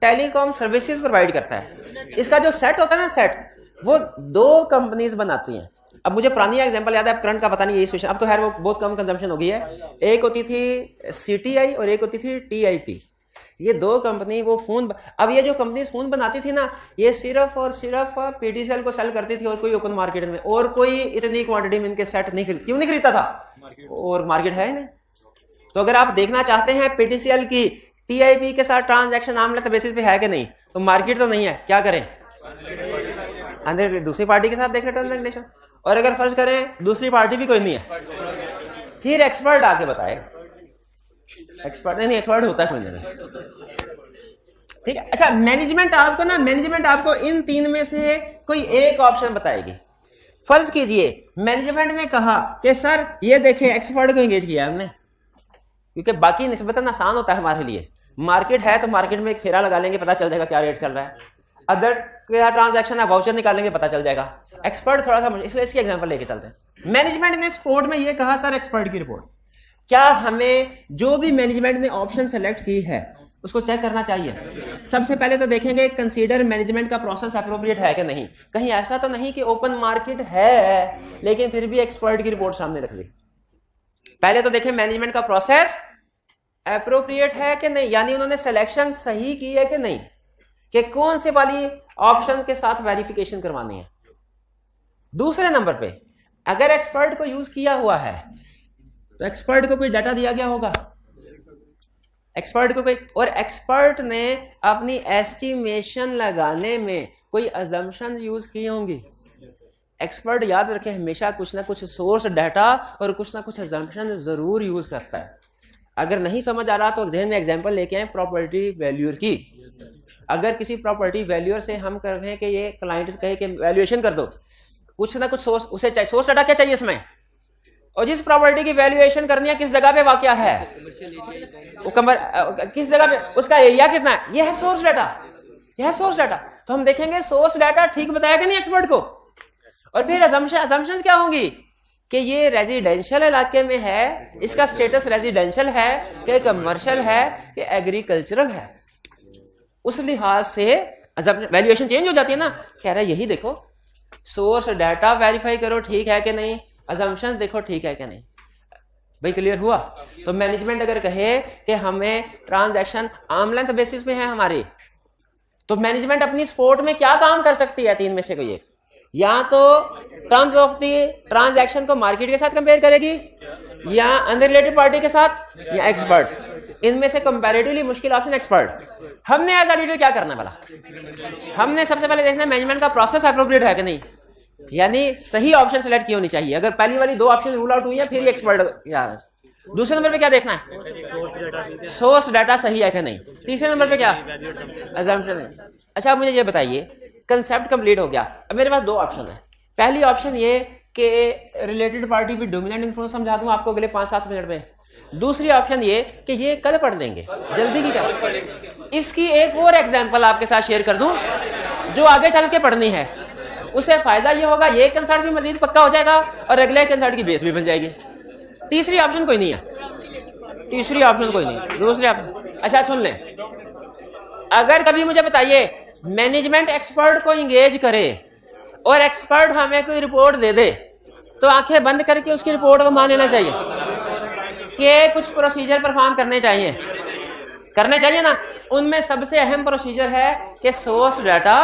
टेलीकॉम सर्विसेज प्रोवाइड करता है। इसका जो सेट होता है ना, सेट वो 2 कंपनीज बनाती हैं। अब मुझे पुरानी एग्जांपल याद है, अब करंट का पता नहीं यही सिचुएशन, अब तो खैर वो बहुत कम कंजम्पशन हो गई है। एक होती थी सीटीआई और एक होती थी टीआईपी, ये 2 कंपनी वो फोन। अब ये जो कंपनी फोन बनाती थी ना, ये सिर्फ और सिर्फ पीटीसीएल को सेल करती थी और कोई ओपन मार्केट में, और कोई इतनी क्वांटिटी में इनके सेट नहीं खरीद, क्यों नहीं खरीदता था? और मार्केट है ही नहीं। तो अगर आप देखना चाहते हैं पीटीसीएल की टीआईपी के साथ ट्रांजैक्शन आर्म लेंथ बेसिस पे है कि नहीं, तो मार्केट तो नहीं है, क्या करें? अंदर दूसरी पार्टी के साथ देख रहे ट्रांजैक्शन। और अगर फर्ज करें दूसरी पार्टी भी कोई नहीं है, फिर एक्सपर्ट आके बताए, एक्सपर्ट नहीं, एक्सपर्ट होता है कोई नहीं। ठीक है, अच्छा मैनेजमेंट आपको इन 3 में से कोई एक ऑप्शन बताएगी। फर्ज कीजिए मैनेजमेंट ने कहा कि सर ये देखिए एक्सपर्ट को एंगेज किया हमने, क्योंकि बाकी निस्बतन आसान होता है हमारे लिए। मार्केट है तो मार्केट में एक फेरा लगा लेंगे, पता चल जाएगा क्या रेट चल रहा है। अदर क्या ट्रांजैक्शन है, वाउचर निकालेंगे, पता चल जाएगा। एक्सपर्ट थोड़ा सा मुश्किल, इसलिए इसकी एग्जांपल लेके चलते हैं। मैनेजमेंट ने रिपोर्ट में ये कहा, सर एक्सपर्ट की रिपोर्ट, क्या हमें जो भी मैनेजमेंट ने ऑप्शन सेलेक्ट की है उसको चेक करना चाहिए? सबसे पहले तो देखेंगे कंसीडर मैनेजमेंट का प्रोसेस एप्रोप्रिएट है कि नहीं। कहीं ऐसा तो नहीं कि ओपन मार्केट है लेकिन फिर भी एक्सपर्ट की रिपोर्ट सामने रख दी। पहले तो देखें मैनेजमेंट का प्रोसेस एप्रोप्रिएट है कि नहीं, यानी उन्होंने सिलेक्शन सही की है कि नहीं, कि कौन से वाली ऑप्शन के साथ वेरिफिकेशन करवानी है। दूसरे नंबर पे अगर एक्सपर्ट को यूज किया हुआ है तो एक्सपर्ट को कोई डाटा दिया गया होगा, एक्सपर्ट को कोई, और एक्सपर्ट ने अपनी एस्टिमेशन लगाने में कोई अजम्पशन यूज किए होंगे। एक्सपर्ट याद रखें हमेशा कुछ ना कुछ सोर्स डाटा और कुछ ना कुछ अजम्पशन जरूर यूज करता है। अगर नहीं समझ आ रहा तो जहन में एग्जांपल लेके आए प्रॉपर्टी वैल्यूअर की। अगर किसी प्रॉपर्टी वैल्यूअर से हम कर रहे हैं कि ये क्लाइंट कहे कि वैल्यूएशन कर दो, कुछ ना कुछ सोर्स उसे चाहिए, सोर्स डाटा क्या चाहिए इसमें, और जिस प्रॉपर्टी की वैल्यूएशन करनी है किस जगह पे वाकया है, वो किस जगह पे, उसका एरिया कितना है, यह है सोर्स डाटा, यह है सोर्स डाटा। तो हम देखेंगे सोर्स डाटा ठीक बताया कि नहीं एक्सपर्ट को, और फिर असम्पशंस क्या होंगी कि ये रेजिडेंशियल इलाके में है, इसका स्टेटस रेजिडेंशियल है कि कमर्शियल है कि एग्रीकल्चरल है। उस लिहाज से वैल्यूएशन चेंज हो जाती है ना। कह रहा है यही देखो, सोर्स डाटा वेरीफाई करो ठीक है कि नहीं, असम्पशंस देखो ठीक है कि नहीं। भाई क्लियर हुआ? तो मैनेजमेंट अगर कहे कि हमें ट्रांजैक्शन आर्म लेंथ बेसिस पे है हमारी, तो मैनेजमेंट अपनी सपोर्ट में क्या काम कर सकती है? 3 में से कोई एक, या तो टर्म्स ऑफ द ट्रांजैक्शन को मार्केट के साथ कंपेयर करेगी, या अनरिलेटेड पार्टी के साथ, या एक्सपर्ट। इनमें से कंपैरेटिवली मुश्किल ऑप्शन एक्सपर्ट। हमने एज ऑडिटर क्या करना वाला, हमने सबसे पहले देखना है मैनेजमेंट का प्रोसेस एप्रोप्रिएट है कि नहीं, यानी सही ऑप्शन सेलेक्ट की होनी चाहिए। अगर पहली वाली 2 ऑप्शन रूल आउट हुई है फिर ही एक्सपर्ट। दूसरे नंबर पे क्या देखना है, सोर्स डाटा सही है कि नहीं। तीसरे नंबर पे क्या, असम्पशन। अच्छा मुझे ये बताइए, कंसेप्ट कंप्लीट हो गया, अब मेरे पास 2 ऑप्शन है। पहली ऑप्शन ये कि रिलेटेड पार्टी भी डोमिनेंट इन्फ्लुएंस समझा दूं आपको अगले 5-7 मिनट में। दूसरी ऑप्शन ये कि ये कल पढ़ लेंगे, जल्दी की क्या। इसकी एक और एग्जांपल आपके साथ शेयर कर दूं जो आगे चल के पढ़नी है। उसे फायदा ये होगा, ये कंसर्ट भी मजीद पक्का हो जाएगा और अगले कंसर्ट की बेस भी बन जाएगी। तीसरी ऑप्शन कोई नहीं है, तीसरी ऑप्शन कोई नहीं, दूसरी ऑप्शन। अच्छा सुन लें, अगर कभी मुझे बताइए मैनेजमेंट एक्सपर्ट को इंगेज करे और एक्सपर्ट हमें कोई रिपोर्ट दे दे, तो आंखें बंद करके उसकी रिपोर्ट को मान लेना चाहिए कि कुछ प्रोसीजर परफॉर्म करने चाहिए ना। उनमें सबसे अहम प्रोसीजर है कि सोर्स डाटा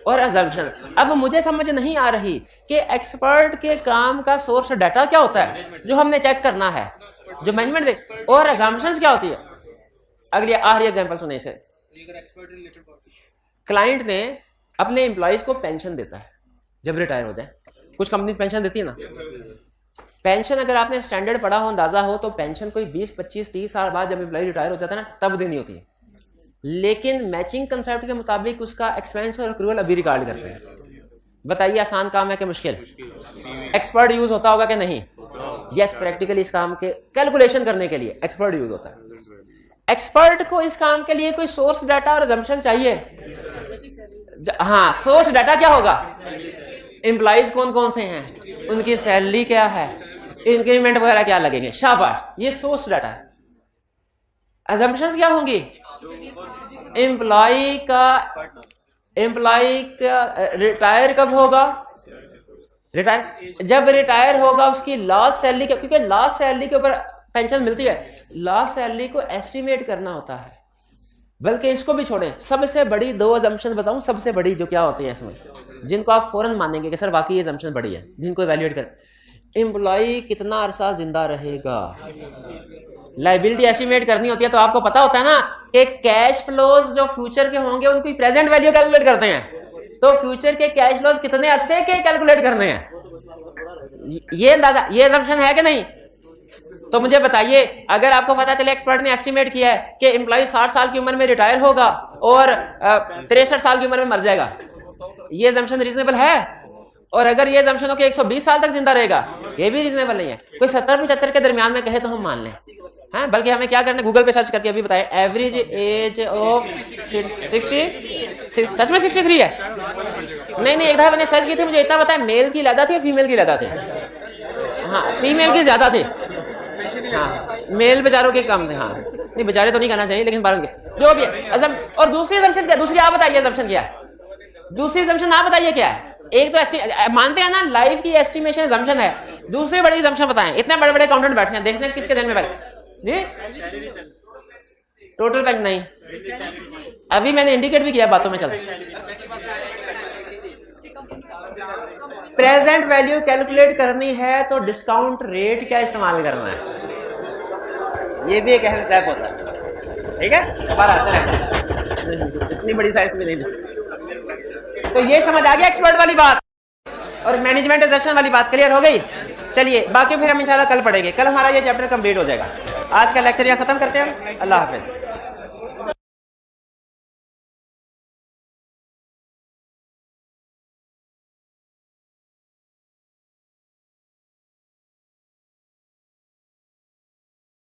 और अजम्पशन। अब मुझे समझ नहीं आ रही कि एक्सपर्ट के काम का सोर्स डाटा क्या होता है जो हमने चेक करना है, जो मैनेजमेंट दे, और अजम्पशंस क्या होती है। अगली आखिरी एग्जांपल सुने इसे। क्लाइंट ने अपने एम्प्लॉइज को पेंशन देता है जब रिटायर हो जाए। कुछ कंपनीज पेंशन देती है ना। पेंशन अगर आपने स्टैंडर्ड पढ़ा हो, अंदाजा हो, तो पेंशन कोई 20, 25, 30 साल बाद जब एम्प्लॉय रिटायर हो जाता है ना, तब देनी होती है। लेकिन मैचिंग कंसेप्ट के मुताबिक उसका एक्सपेंस और अक्रूवल अभी रिकॉर्ड करते हैं। बताइए आसान काम है कि मुश्किल? एक्सपर्ट यूज होता होगा कि नहीं? यस, प्रैक्टिकली इस काम के कैलकुलेशन करने के लिए एक्सपर्ट यूज होता है। एक्सपर्ट को इस काम के लिए कोई सोर्स डाटा और अजम्पशन चाहिए। हाँ, सोर्स डाटा क्या होगा? एम्प्लॉइज कौन कौन से हैं, उनकी सैलरी क्या है, इंक्रीमेंट वगैरह क्या लगेंगे, शाबाश, ये सोर्स डाटा है। अजम्पशंस क्या होंगी? एम्प्लॉय का रिटायर कब होगा, रिटायर जब रिटायर होगा उसकी लास्ट सैलरी, क्योंकि लास्ट सैलरी के ऊपर पेंशन मिलती है, लास्ट सैलरी को एस्टिमेट करना होता है। बल्कि इसको भी छोड़ें, सबसे बड़ी 2 अजम्पशन बताऊं, सबसे बड़ी जो क्या होती है इसमें, जिनको आप फौरन मानेंगे कि सर वाकई ये अजम्पशन बड़ी है, जिनको इवैल्यूएट करें। एम्प्लॉय कितना अरसा जिंदा रहेगा, लायबिलिटी एस्टिमेट करनी होती है, तो आपको पता होता है ना कि कैश फ्लोज जो फ्यूचर के होंगे उनकी प्रेजेंट वैल्यू कैलकुलेट करते हैं। तो फ्यूचर के कैश फ्लोज कितने अरसे के कैलकुलेट करने हैं, ये अंदाजा, ये अजम्पशन है कि नहीं? तो मुझे बताइए, अगर आपको पता चले एक्सपर्ट ने एस्टिमेट किया है कि एम्प्लॉय 60 साल की उम्र में रिटायर होगा और 63 साल की उम्र में मर जाएगा, ये अजम्पशन रीजनेबल है? और अगर ये अजम्पशन हो कि 120 साल तक जिंदा रहेगा, ये भी रीजनेबल नहीं है। कोई 70-75 के दरमियान में कहे तो हम मान लें, हाँ, बल्कि हमें क्या करना है, गूगल पे सर्च करके अभी बताएं, एवरेज एज ऑफ 60, सच में 63 है? नहीं, एक दफा मैंने सर्च की थी, मुझे इतना पता है मेल की ज्यादा थी और फीमेल की ज्यादा थी। हाँ, फीमेल की ज्यादा थी, हाँ, मेल बेचारों के कम थे। हाँ, नहीं बेचारे तो नहीं कहना चाहिए, लेकिन बारह के जो भी है। और दूसरी अजम्पशन क्या? दूसरी आप बताइए अजम्पशन क्या है? दूसरी अजम्पशन आप बताइए क्या है? एक तो मानते हैं ना लाइफ की एस्टिमेशन अजम्पशन है, दूसरी बड़ी अजम्पशन बताएं। इतने बड़े बड़े अकाउंटेंट बैठे हैं, देखते हैं किसके दिन में बैठे जी। टोटल पेंशन नहीं, अभी मैंने इंडिकेट भी किया बातों में। चल, प्रेजेंट वैल्यू कैलकुलेट करनी है तो डिस्काउंट रेट क्या इस्तेमाल करना है, ये भी एक अहम स्टेप होता है। ठीक है, पर इतनी बड़ी साइज में नहीं। तो ये समझ आ गया एक्सपर्ट वाली बात और मैनेजमेंटाइजेशन वाली बात क्लियर हो गई। चलिए, बाकी फिर हम इंशाल्लाह कल पढ़ेंगे। कल हमारा ये चैप्टर कंप्लीट हो जाएगा। आज का लेक्चर यहाँ खत्म करते हैं। अल्लाह हाफिज।